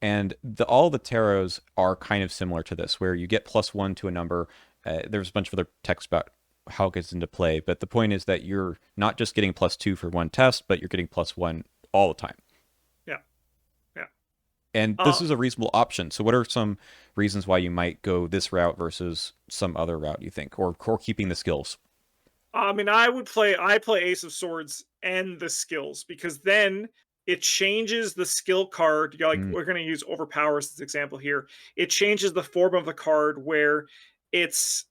and all the tarots are kind of similar to this, where you get +1 to a number. There's a bunch of other text about how it gets into play, but the point is that you're not just getting +2 for one test, but you're getting +1 all the time. Yeah. Yeah. And this Uh, is a reasonable option. So, what are some reasons why you might go this route versus some other route, you think, or keeping the skills? I mean, I play Ace of Swords and the skills because then it changes the skill card. Like Mm, we're going to use Overpower as this example here. It changes the form of the card where it's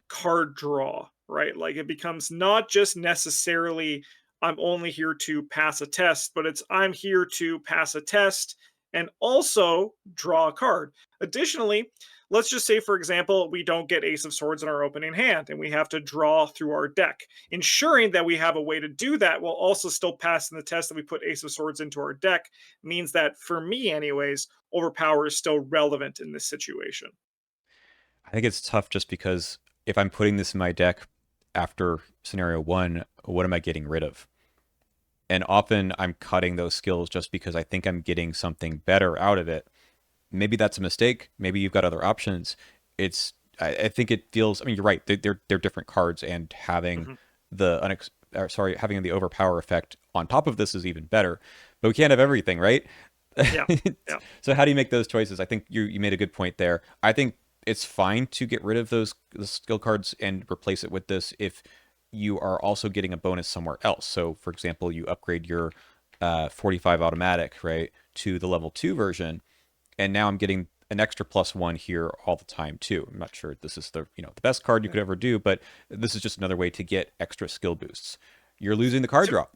card draw, right? Like it becomes not just necessarily I'm only here to pass a test, but it's I'm here to pass a test and also draw a card. Additionally, let's just say, for example, we don't get Ace of Swords in our opening hand and we have to draw through our deck. Ensuring that we have a way to do that while also still passing the test that we put Ace of Swords into our deck means that, for me, anyways, Overpower is still relevant in this situation. I think it's tough just because if I'm putting this in my deck after scenario one, what am I getting rid of? And often I'm cutting those skills just because I think I'm getting something better out of it. Maybe that's a mistake. Maybe you've got other options. I think it feels. I mean, you're right. They're different cards, and having Hmm. having the overpower effect on top of this is even better. But we can't have everything, right? Yeah. Yeah. So how do you make those choices? I think you made a good point there. I think it's fine to get rid of the skill cards and replace it with this if you are also getting a bonus somewhere else. So, for example, you upgrade your 45 automatic, right, to the level 2 version, and now I'm getting an extra +1 here all the time too. I'm not sure this is the best card you Yeah. could ever do, but this is just another way to get extra skill boosts. You're losing the card To, draw.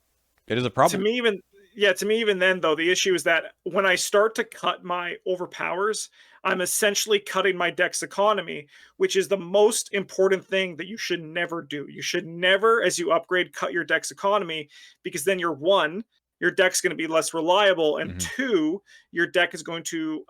It is a to problem. me even yeah, to me even then though, the issue is that when I start to cut my overpowers, I'm essentially cutting my deck's economy, which is the most important thing that you should never do. You should never, as you upgrade, cut your deck's economy because then you're one, your deck's going to be less reliable, and Hmm. two, your deck is going to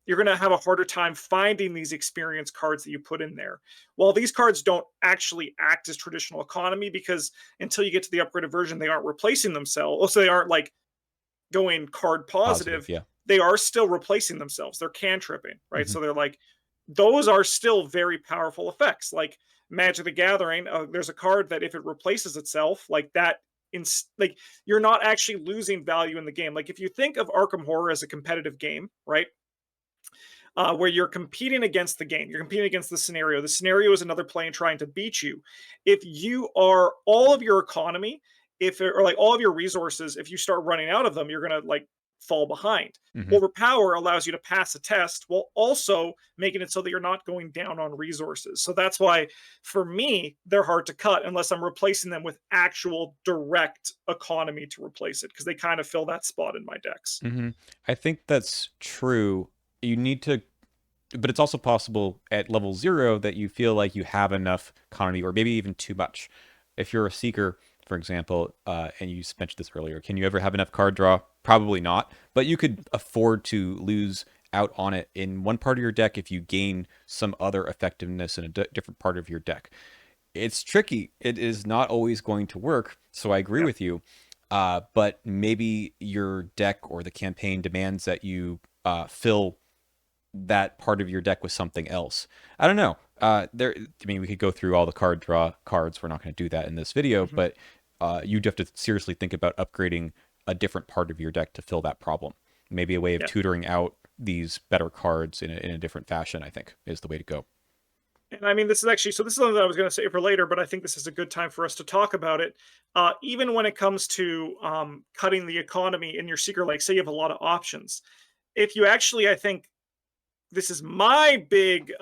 you're going to have a harder time finding these experience cards that you put in there. While these cards don't actually act as traditional economy because until you get to the upgraded version, they aren't replacing themselves. Also, they aren't like going card Positive, positive. yeah. They are still replacing themselves. They're cantripping, right? Hmm. So they're like, those are still very powerful effects. Like Magic the Gathering, there's a card that if it replaces itself, like that, like you're not actually losing value in the game. Like if you think of Arkham Horror as a competitive game, right? Where you're competing against the game. You're competing against the scenario. The scenario is another plane trying to beat you. If you are all of your economy, if or like all of your resources, if you start running out of them, you're gonna like fall behind. Hmm. Overpower allows you to pass a test while also making it so that you're not going down on resources. So that's why, for me, they're hard to cut unless I'm replacing them with actual direct economy to replace it because they kind of fill that spot in my decks. Hmm. I think that's true. You need to, but it's also possible at level 0 that you feel like you have enough economy, or maybe even too much. If you're a seeker, for example, and you mentioned this earlier, can you ever have enough card draw? Probably not, but you could afford to lose out on it in one part of your deck if you gain some other effectiveness in a different part of your deck. It's tricky. It is not always going to work. So I agree Yeah. with you. But maybe your deck or the campaign demands that you fill that part of your deck with something else. I don't know. I mean, we could go through all the card draw cards. We're not going to do that in this video, Mhm. but you'd have to seriously think about upgrading a different part of your deck to fill that problem. Maybe a way of Yeah. tutoring out these better cards in a different fashion, I think, is the way to go. And I mean, this is actually so. This is something that I was going to say for later, but I think this is a good time for us to talk about it. Even when it comes to cutting the economy in your secret, like say you have a lot of options. If you actually, I think this is my big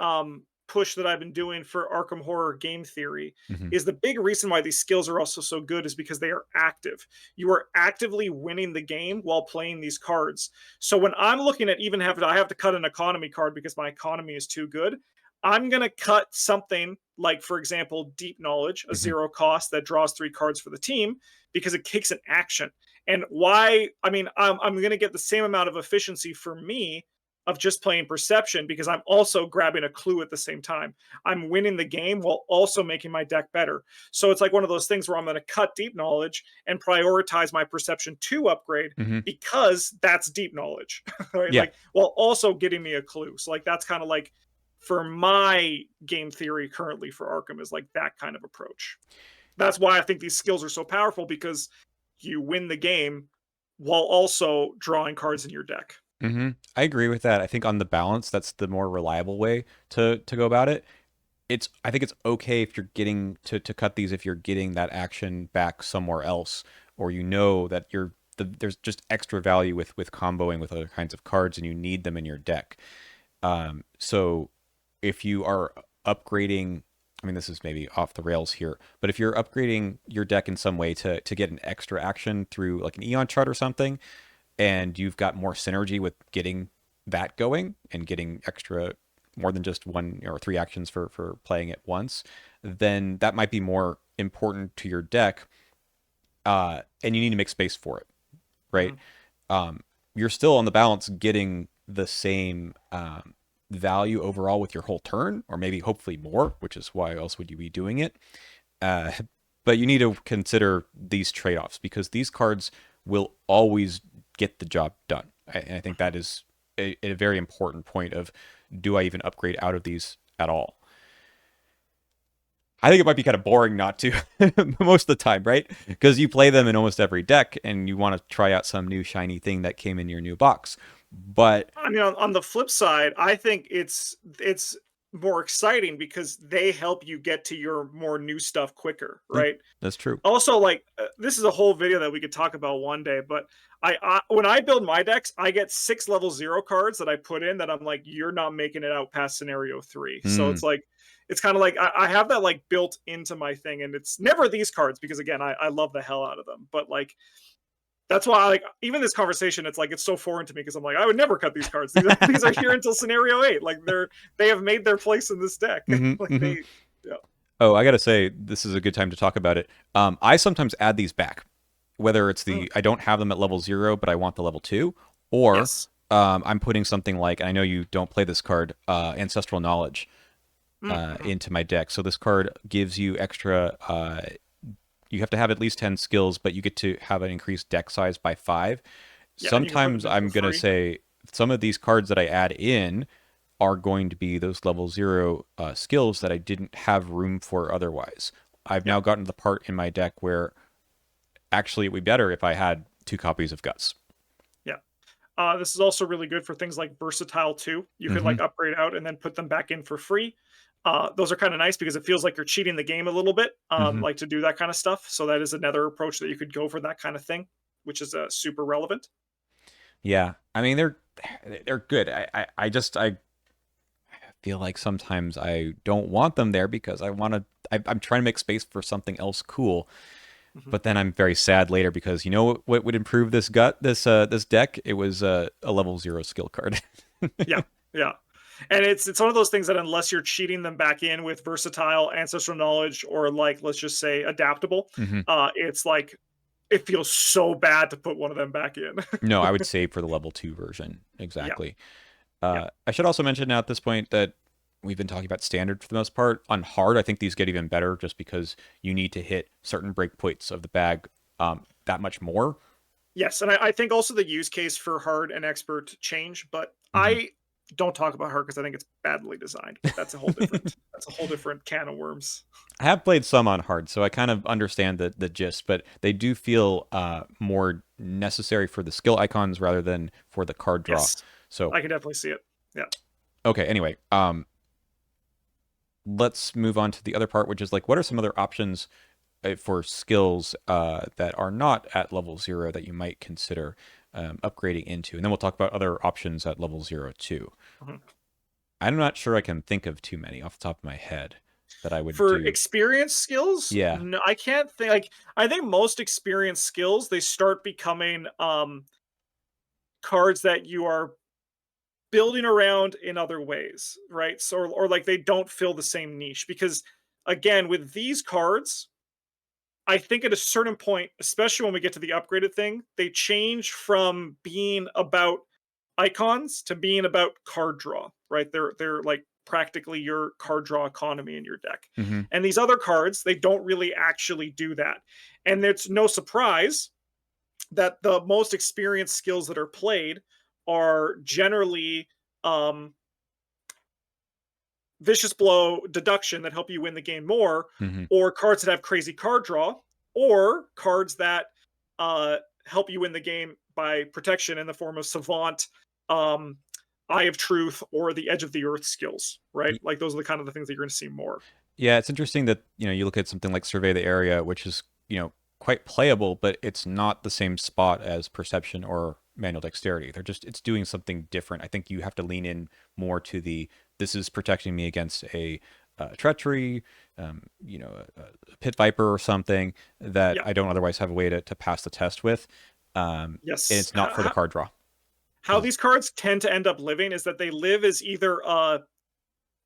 push that I've been doing for Arkham Horror game theory. Hmm. Is the big reason why these skills are also so good is because they are active. You are actively winning the game while playing these cards. So when I'm looking at even have I have to cut an economy card because my economy is too good. I'm going to cut something like, for example, Deep Knowledge, a Hmm. 0 cost that draws 3 cards for the team because it kicks an action. And why? I mean, I'm going to get the same amount of efficiency for me of just playing Perception because I'm also grabbing a clue at the same time. I'm winning the game while also making my deck better. So it's like one of those things where I'm going to cut Deep Knowledge and prioritize my Perception 2 upgrade Hmm. because that's Deep Knowledge, right? Yeah. Like, while also getting me a clue. So, like, that's kind of like for my game theory currently for Arkham is like that kind of approach. That's why I think these skills are so powerful because you win the game while also drawing cards in your deck. I agree with that. I think on the balance, that's the more reliable way to go about it. I think it's okay if you're getting to cut these if you're getting that action back somewhere else, or you know that there's just extra value with comboing with other kinds of cards and you need them in your deck. So if you are upgrading, I mean, this is maybe off the rails here, but if you're upgrading your deck in some way to get an extra action through like an Eon chart or something, and you've got more synergy with getting that going and getting extra more than just one or three actions for playing it once, then that might be more important to your deck, and you need to make space for it, right? Mhm. um, you're still on the balance getting the same value overall with your whole turn, or maybe hopefully more, which is why else would you be doing it? Uh, but you need to consider these trade offs because these cards will always get the job done. And I think that is a very important point of do I even upgrade out of these at all? I think it might be kind of boring not to most of the time, right? Because you play them in almost every deck and you want to try out some new shiny thing that came in your new box. But I mean, on the flip side, I think it's more exciting because they help you get to your more new stuff quicker, yeah, right? that's true. Also, like, this is a whole video that we could talk about one day, but I when I build my decks, I get 6 level 0 cards that I put in that I'm like, "You're not making it out past scenario 3." So Mm, it's like it's kinda like I have that, like, built into my thing, and it's never these cards because, again, I love the hell out of them, but, like, that's why, like, even this conversation, it's like, it's so foreign to me because 'cause I'm like, "I would never cut these cards. These are here until scenario 8." Like, they have made their place in this deck. hmm Like, hmm yeah. Oh, I gotta say, this is a good time to talk about it. I sometimes add these back, whether it's Mm, I don't have them at level 0, but I want the level 2, or yes. I'm putting something like, I know you don't play this card, Ancestral Knowledge, Mhm. into my deck. So this card gives you extra. You have to have at least 10 skills, but you get to have an increased deck size by 5. Yeah, and you can put Sometimes them in for I'm going to free. say some of these cards that I add in are going to be those level 0 skills that I didn't have room for otherwise. I've Yeah, now gotten to the part in my deck where actually it would be better if I had 2 copies of Guts. yeah. This is also really good for things like Versatile too. You could Hmm. like upgrade out and then put them back in for free. Those are kind of nice because it feels like you're cheating the game a little bit, Hmm. like to do that kind of stuff. So that is another approach that you could go for that kind of thing, which is super relevant. Yeah, I mean they're good. I feel like sometimes I don't want them there because I want to. I'm trying to make space for something else cool, Mhm. but then I'm very sad later because you know what would improve this deck? It was a level 0 skill card. Yeah, yeah. And it's one of those things that unless you're cheating them back in with versatile ancestral knowledge or like let's just say adaptable, Hmm. it's like it feels so bad to put one of them back in. No, I would save for the level 2 version Yeah, exactly. yeah. I should also mention now at this point that we've been talking about standard for the most part. On hard, I think these get even better just because you need to hit certain breakpoints of the bag that much more. Yes, and I think also the use case for hard and expert change, but Hmm. I don't talk about hard because I think it's badly designed. But that's a whole different can of worms. I have played some on hard, so I kind of understand the gist, but they do feel more necessary for the skill icons rather than for the card draw. Yes, So, I can definitely see it. Yeah. okay, anyway, let's move on to the other part, which is like, what are some other options for skills that are not at level 0 that you might consider upgrading into? And then we'll talk about other options at level 0 too. Mhm. I'm not sure I can think of too many off the top of my head that I would For do. experience skills, Yeah. no, I can't think. Like I think most experience skills they start becoming cards that you are building around in other ways, right? So, or like they don't fill the same niche because, again, with these cards, I think at a certain point, especially when we get to the upgraded thing, they change from being about icons to being about card draw, right? They're like practically your card draw economy in your deck. Hmm. And these other cards, they don't really actually do that. And it's no surprise that the most experienced skills that are played are generally um, vicious blow, deduction that help you win the game more, Hmm. or cards that have crazy card draw, or cards that uh, help you win the game by protection in the form of savant, um, eye of truth, or the edge of the earth skills. Right, like those are the kind of the things that you're going to see more. Yeah, it's interesting that, you look at something like Survey the Area, which is, quite playable, but it's not the same spot as Perception or Manual Dexterity. It's doing something different. I think you have to lean in more to this is protecting me against a treachery, a pit viper or something that Yeah. I don't otherwise have a way to pass the test with. And Yes. it's not for the card draw. How these cards tend to end up living is that they live as either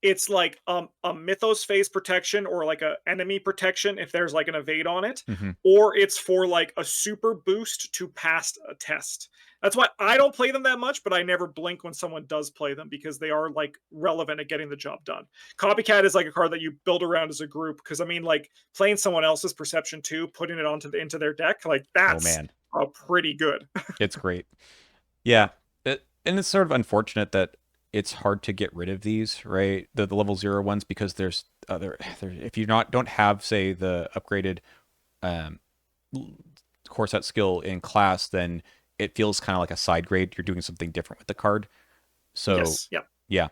it's like a mythos phase protection or like a enemy protection if there's like an evade on it, Hmm. or it's for like a super boost to pass a test. That's why I don't play them that much, but I never blink when someone does play them because they are like relevant at getting the job done. Copycat is like a card that you build around as a group because I mean like playing someone else's perception too, putting it into their deck, like Oh that's man, pretty good. it's great. Yeah. Yeah, and it's sort of unfortunate that it's hard to get rid of these, right? The level 0 ones because if you not don't have, say, the upgraded um, core set skill in class, then it feels kind of like a side grade. You're doing something different with the card. So Yes. Yeah. yeah,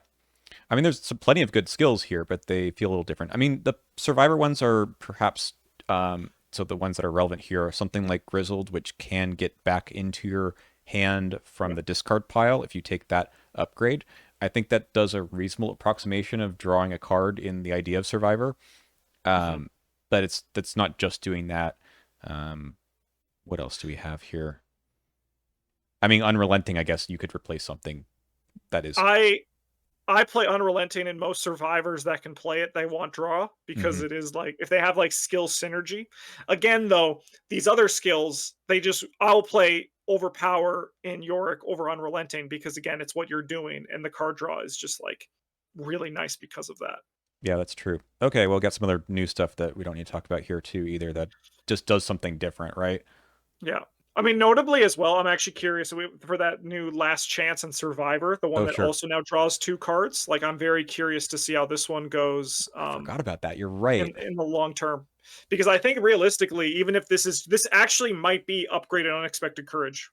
I mean, there's plenty of good skills here, but they feel a little different. I mean, the survivor ones are perhaps so the ones that are relevant here are something like Grizzled, which can get back into your hand from Yeah. the discard pile if you take that upgrade. I think that does a reasonable approximation of drawing a card in the idea of survivor. Mhm. Um, but that's not just doing that. Um, what else do we have here? I mean, unrelenting. I guess you could replace something that is. I I play Unrelenting, and most survivors that can play it, they want draw because Mhm. it is like if they have like skill synergy. Again, though, these other skills, I'll play Overpower in Yorick over Unrelenting because again, it's what you're doing, and the card draw is just like really nice because of that. Yeah, that's true. Okay, well, got some other new stuff that we don't need to talk about here too either that just does something different, right? Yeah. I mean, notably as well, I'm actually curious for that new Last Chance and Survivor, the one Oh, that sure. also now draws two cards. Like, I'm very curious to see how this one goes. I forgot about that. You're right. In the long term, because I think realistically, even if this actually might be upgraded unexpected courage.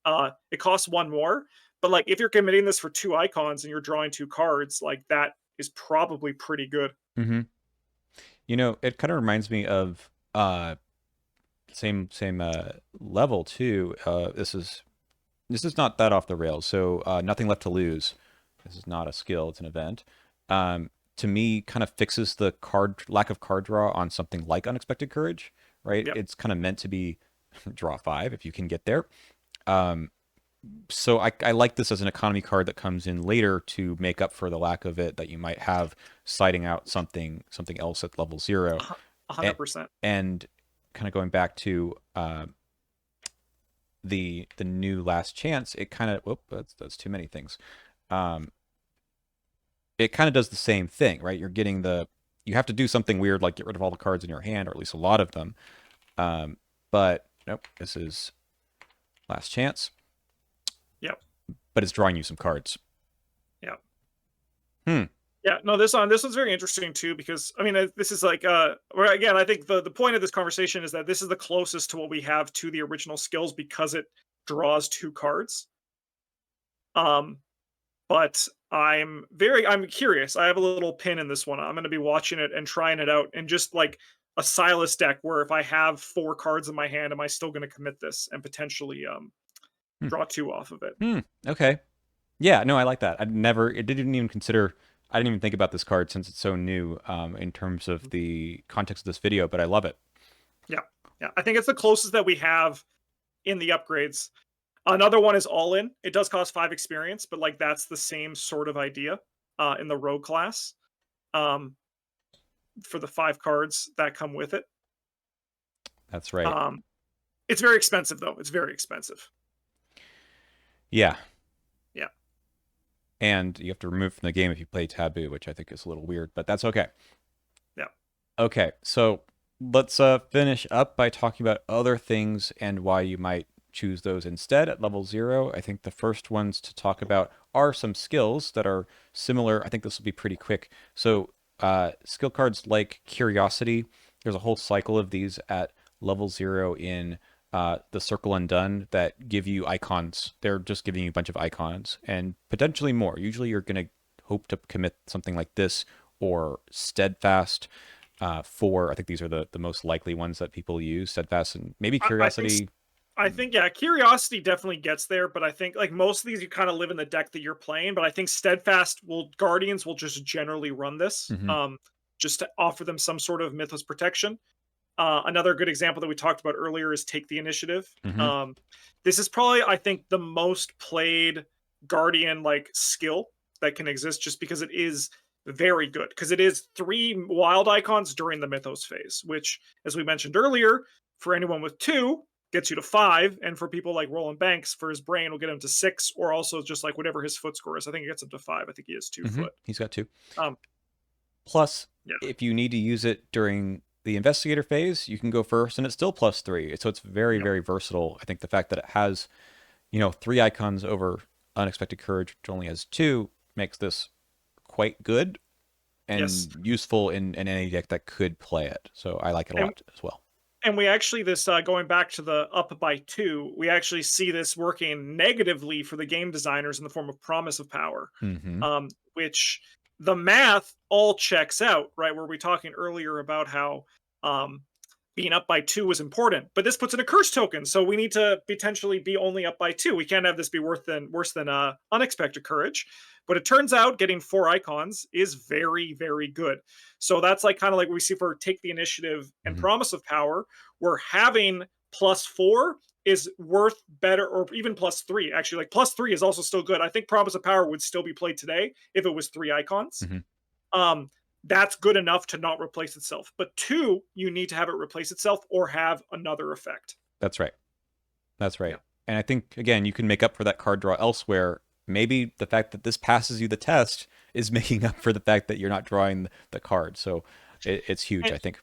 It costs one more, but like if you're committing this for two icons and you're drawing two cards, like that is probably pretty good. Hmm. It kind of reminds me of same level too. This is not that off the rails. So nothing left to lose. This is not a skill; it's an event. To me, kind of fixes the card lack of card draw on something like unexpected courage. Right? Yep. It's kind of meant to be draw five if you can get there. Um, so I like this as an economy card that comes in later to make up for the lack of it that you might have siding out something else at level 0. And, 100%. and kind of going back to the new last chance, it kind of whoop that's too many things. Um, it kind of does the same thing, right? You have to do something weird like get rid of all the cards in your hand, or at least a lot of them. But nope, this is last chance, Yep. but it's drawing you some cards. Yep. Hmm. Yeah, no, this one's very interesting too because I mean this is like where again I think the point of this conversation is that this is the closest to what we have to the original skills because it draws two cards. Um, but I'm curious. I have a little pin in this one. I'm going to be watching it and trying it out and just like a Silas deck where if I have four cards in my hand, am I still going to commit this and potentially Hmm. draw two off of it? Hmm. Okay. Yeah, no, I like that. It didn't even consider, I didn't even think about this card since it's so new in terms of the context of this video, but I love it. Yeah, yeah. I think it's the closest that we have in the upgrades. Another one is All In. It does cost 5 experience, but like that's the same sort of idea in the rogue class um, for the 5 cards that come with it. That's right. Um, it's very expensive though. It's very expensive. Yeah. Yeah. And you have to remove from the game if you play Taboo, which I think is a little weird, but that's okay. Yeah. Okay, so let's finish up by talking about other things and why you might choose those instead at level 0. I think the first ones to talk about are some skills that are similar. I think this will be pretty quick. So, skill cards like Curiosity, there's a whole cycle of these at level 0 in the Circle Undone that give you icons. They're just giving you a bunch of icons and potentially more. Usually, you're going to hope to commit something like this or Steadfast. I think these are the most likely ones that people use, Steadfast and maybe I think Curiosity. I think yeah, Curiosity definitely gets there, but I think like most of these you kind of live in the deck that you're playing, but I think Steadfast will Guardians will just generally run this Hmm. just to offer them some sort of Mythos protection. Another good example that we talked about earlier is Take the Initiative. Hmm. This is probably I think the most played Guardian like skill that can exist just because it is very good because it is 3 wild icons during the Mythos phase, which as we mentioned earlier, for anyone with 2 gets you to 5, and for people like Roland Banks, for his brain will get him to 6, or also just like whatever his foot score is. I think it gets him to 5. I think he has 2 Hmm. foot. He's got two. Um, Plus, yeah. if you need to use it during the investigator phase, you can go first and it's still +3. So it's very, Yep. very versatile. I think the fact that it has, 3 icons over Unexpected Courage, which only has two, makes this quite good Yes. and useful in any deck that could play it. So I like it a And lot as well. and we actually this going back to the up by 2, we actually see this working negatively for the game designers in the form of Promise of Power, Hmm. which the math all checks out, right? Were we talking earlier about how um, being up by 2 was important, but this puts in a curse token, so we need to potentially be only up by 2. We can't have this be worse than Unexpected Courage. But it turns out getting 4 icons is very, very good. So that's like kind of like we see for Take the Initiative and Hmm. Promise of Power, where having +4 is worth better, or even +3. Actually, like +3 is also still good. I think Promise of Power would still be played today if it was 3 icons. Hmm. Um, that's good enough to not replace itself. But 2, you need to have it replace itself or have another effect. That's right. That's Yeah. right. And I think, again, you can make up for that card draw elsewhere. Maybe the fact that this passes you the test is making up for the fact that you're not drawing the card. So it's huge, And I think.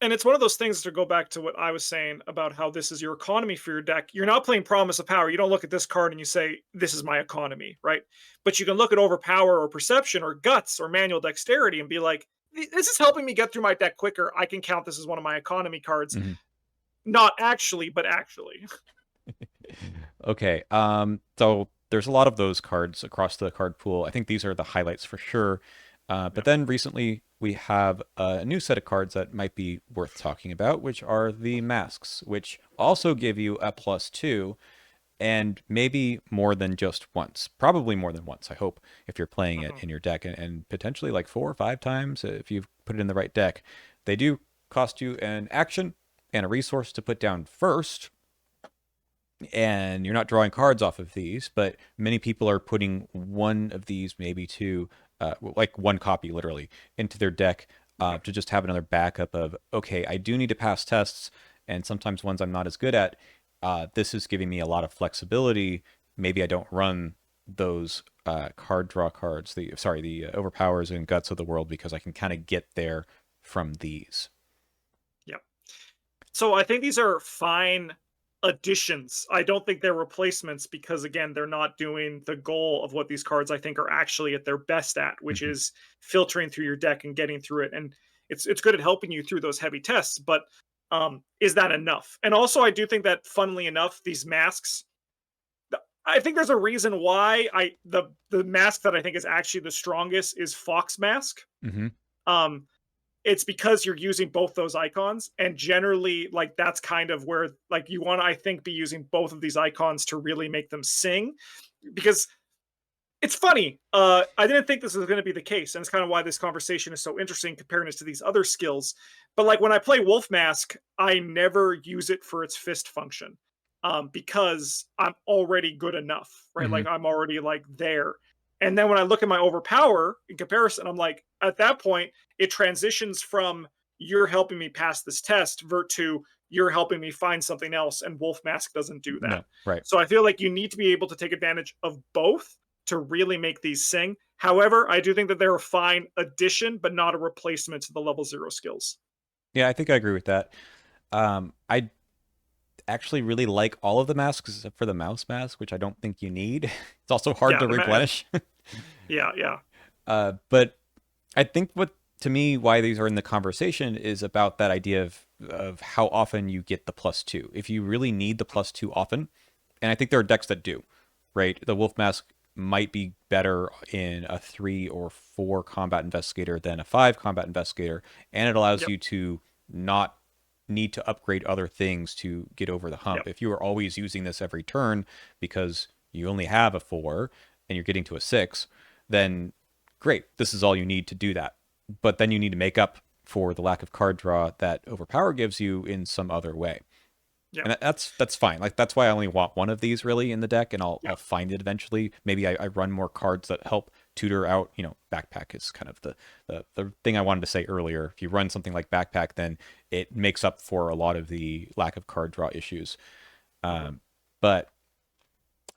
and it's one of those things to go back to what I was saying about how this is your economy for your deck. You're not playing Promise of Power. You don't look at this card and you say, this is my economy, right? But you can look at Overpower or Perception or Guts or Manual Dexterity and be like, this is helping me get through my deck quicker. I can count this as one of my economy cards. Hmm. Not actually, but actually. Okay. So there's a lot of those cards across the card pool. I think these are the highlights for sure. But Yep. then recently we have a new set of cards that might be worth talking about, which are the masks, which also give you a +2 and maybe more than just once. Probably more than once, I hope, if you're playing it Mhm. in your deck, and potentially like 4 or 5 times if you've put it in the right deck. They do cost you an action and a resource to put down first, and you're not drawing cards off of these, but many people are putting one of these, maybe two, like one copy literally, into their deck Yep. to just have another backup of, okay, I do need to pass tests, and sometimes ones I'm not as good at. This is giving me a lot of flexibility. Maybe I don't run those card draw cards, the overpowers and guts of the world, because I can kind of get there from these. Yep. So I think these are fine additions. I don't think they're replacements because again, they're not doing the goal of what these cards I think are actually at their best at, which Hmm. is filtering through your deck and getting through it. And it's good at helping you through those heavy tests, but is that enough? And also I do think that funnily enough, these masks I think there's a reason why the mask that I think is actually the strongest is Fox Mask. Hmm. Um, it's because you're using both those icons, and generally like that's kind of where like you want to I think be using both of these icons to really make them sing, because it's funny, I didn't think this was going to be the case, and it's kind of why this conversation is so interesting comparing it to these other skills. But like when I play Wolf Mask, I never use it for its fist function. because I'm already good enough, right? Hmm. Like I'm already like there. And then when I look at my overpower in comparison, I'm like, at that point, it transitions from you're helping me pass this test vert to you're helping me find something else. And Wolf Mask doesn't do that. No, right. So I feel like you need to be able to take advantage of both to really make these sing. However, I do think that they're a fine addition, but not a replacement to the level 0 skills. Yeah, I think I agree with that. I actually really like all of the masks except for the mouse mask, which I don't think you need. It's also hard Yeah, to replenish. yeah, yeah, But I think what to me why these are in the conversation is about that idea of how often you get the +2. If you really need the +2 often, and I think there are decks that do, right? The Wolf Mask might be better in a 3 or 4 combat investigator than a 5 combat investigator, and it allows yep, you to not need to upgrade other things to get over the hump. yep, If you are always using this every turn because you only have a 4 and you're getting to a 6, then great, this is all you need to do that. But then you need to make up for the lack of card draw that Overpower gives you in some other way. yep, And that's fine. Like that's why I only want one of these really in the deck, and I'll yep. find it eventually. Maybe I run more cards that help tutor out. Backpack is kind of the thing I wanted to say earlier. If you run something like Backpack, then it makes up for a lot of the lack of card draw issues. Mhm. But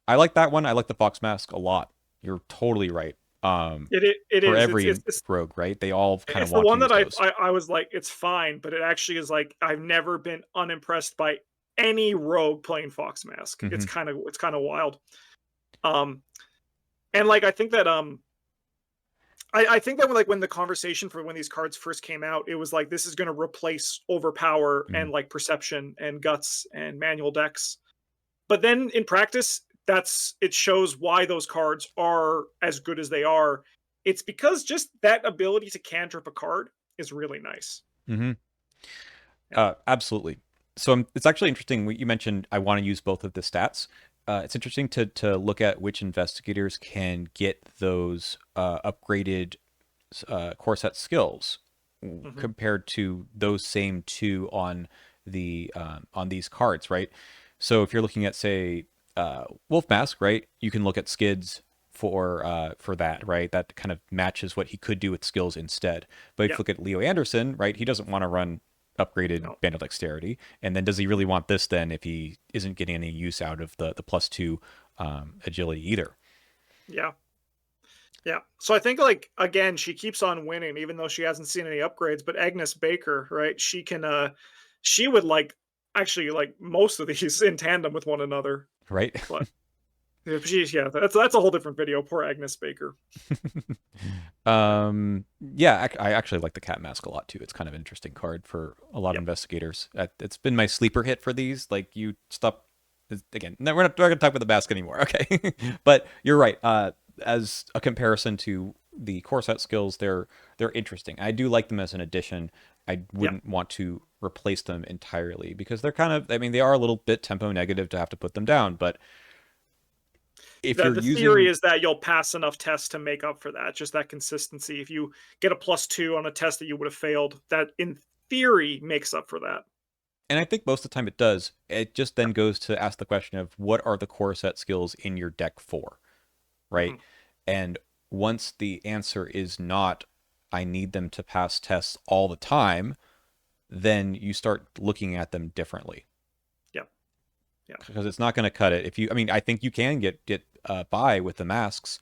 I like that one. I like the Fox Mask a lot. You're totally right. It For is. every rogue, right? They all kind of It's the want to one use that those. I was like, it's fine, but it actually is like I've never been unimpressed by any rogue playing Fox Mask. Hmm. It's kind of wild. Um, and like I think that I think that when the conversation for when these cards first came out, it was like this is going to replace Overpower Hmm. and like Perception and Guts and Manual Decks. But then in practice, that's it shows why those cards are as good as they are. It's because just that ability to cantrip a card is really nice. Hmm. Yeah. Absolutely. So it's actually interesting. You mentioned I want to use both of the stats. It's interesting to look at which investigators can get those upgraded core set skills Hmm. compared to those same two on these cards, right? So if you're looking at say Wolf Mask, right, you can look at skids for that, right? That kind of matches what he could do with skills instead. But if Yeah. you look at Leo Anderson, right, he doesn't want to run upgraded No. Bandle Dexterity, and then does he really want this then if he isn't getting any use out of the +2 agility either? Yeah. Yeah. So I think like again, she keeps on winning even though she hasn't seen any upgrades. But Agnes Baker, right? She would like actually like most of these in tandem with one another. Right? But if she's yeah, that's a whole different video. Poor Agnes Baker. Yeah, I actually like the cat mask a lot too. It's kind of an interesting card for a lot of Yep. investigators. It's been my sleeper hit for these. Like you stop again. No, we're not going to talk about the mask anymore. Okay, but you're right. As a comparison to the core set skills, they're interesting. I do like them as an addition. I Yep. wouldn't want to replace them entirely because they're kind of. I mean, they are a little bit tempo negative to have to put them down. But if you're The theory using is that you'll pass enough tests to make up for that. Just that consistency. If you get a +2 on a test that you would have failed, that in theory makes up for that. And I think most of the time it does. It just then goes to ask the question of what are the core set skills in your deck for, right? Mhm. And once the answer is not, I need them to pass tests all the time, then you start looking at them differently Yeah. Yeah. because it's not going to cut it. If you, I mean, I think you can get by with the masks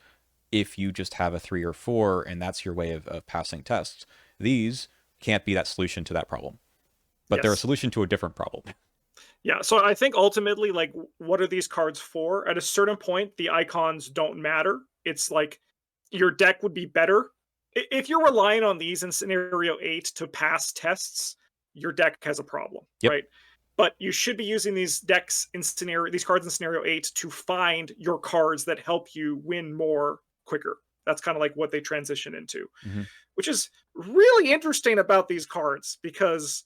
if you just have a 3 or 4 and that's your way of passing tests. These can't be that solution to that problem, but they're a Yes. solution to a different problem. Yeah, so I think ultimately, like, what are these cards for? At a certain point, the icons don't matter. It's like your deck would be better. If you're relying on these in scenario 8 to pass tests, your deck has a problem, Yep. right? But you should be using these cards in scenario 8 to find your cards that help you win more quicker. That's kind of like what they transition into, Hmm. which is really interesting about these cards because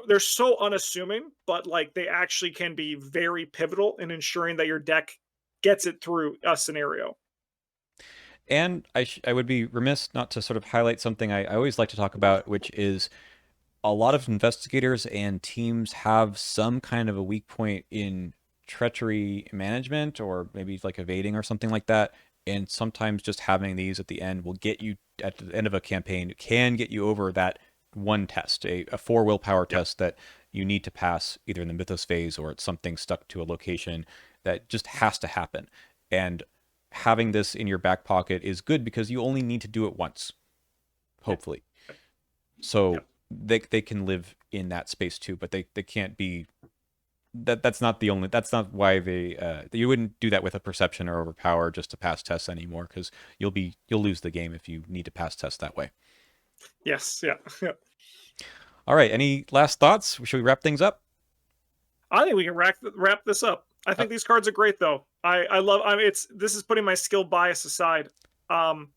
they're so unassuming, but like they actually can be very pivotal in ensuring that your deck gets it through a scenario. And I would be remiss not to sort of highlight something I always like to talk about, which is a lot of investigators and teams have some kind of a weak point in treachery management or maybe like evading or something like that. And sometimes just having these at the end will get you at the end of a campaign, can get you over that one test, a 4 willpower Yep. test that you need to pass either in the mythos phase or it's something stuck to a location that just has to happen. And having this in your back pocket is good because you only need to do it once, Yeah. hopefully. So Yep. they can live in that space too, but they can't be that's not the only that's not why they you wouldn't do that with a perception or overpower just to pass tests anymore because you'll lose the game if you need to pass tests that way. Yes. Yeah. Yeah. All right, any last thoughts? Should we wrap things up? I think we can wrap this up. I Uh, think these cards are great, though. I love. I mean, it's this is putting my skill bias aside. Um,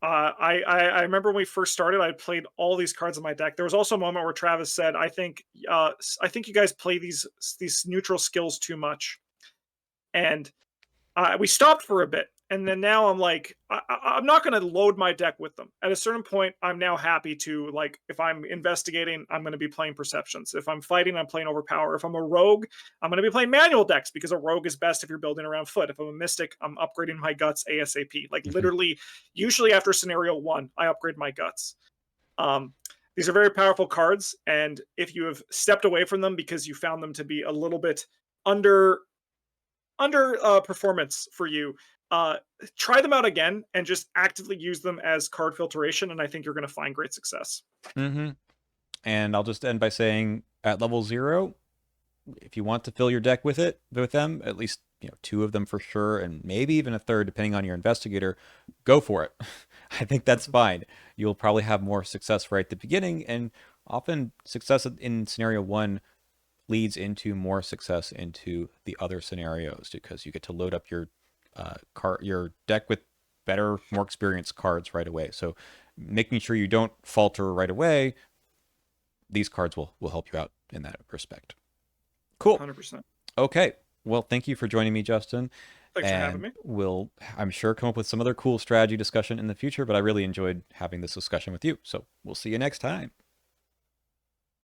I remember when we first started, I played all these cards in my deck. There was also a moment where Travis said, I think you guys play these neutral skills too much," and we stopped for a bit, and then now I'm like, I'm not going to load my deck with them. At a certain point, I'm now happy to like, if I'm investigating, I'm going to be playing perceptions. If I'm fighting, I'm playing overpower. If I'm a rogue, I'm going to be playing manual decks because a rogue is best if you're building around foot. If I'm a mystic, I'm upgrading my guts ASAP. Like literally, usually after scenario one, I upgrade my guts. Um, these are very powerful cards, and if you have stepped away from them because you found them to be a little bit under performance for you, uh, try them out again and just actively use them as card filtration, and I think you're going to find great success. mm-hmm. And I'll just end by saying at level 0, if you want to fill your deck with them, at least 2 of them for sure, and maybe even a third depending on your investigator, go for it. I think that's fine. You'll probably have more success right at the beginning, and often success in scenario 1 leads into more success into the other scenarios because you get to load up your deck with better, more experienced cards right away. So making sure you don't falter right away, these cards will help you out in that respect. Cool. 100%. Okay. Well, thank you for joining me, Justin. Thanks for having And me. we'll, I'm sure, come up with some other cool strategy discussion in the future, but I really enjoyed having this discussion with you. So we'll see you next time.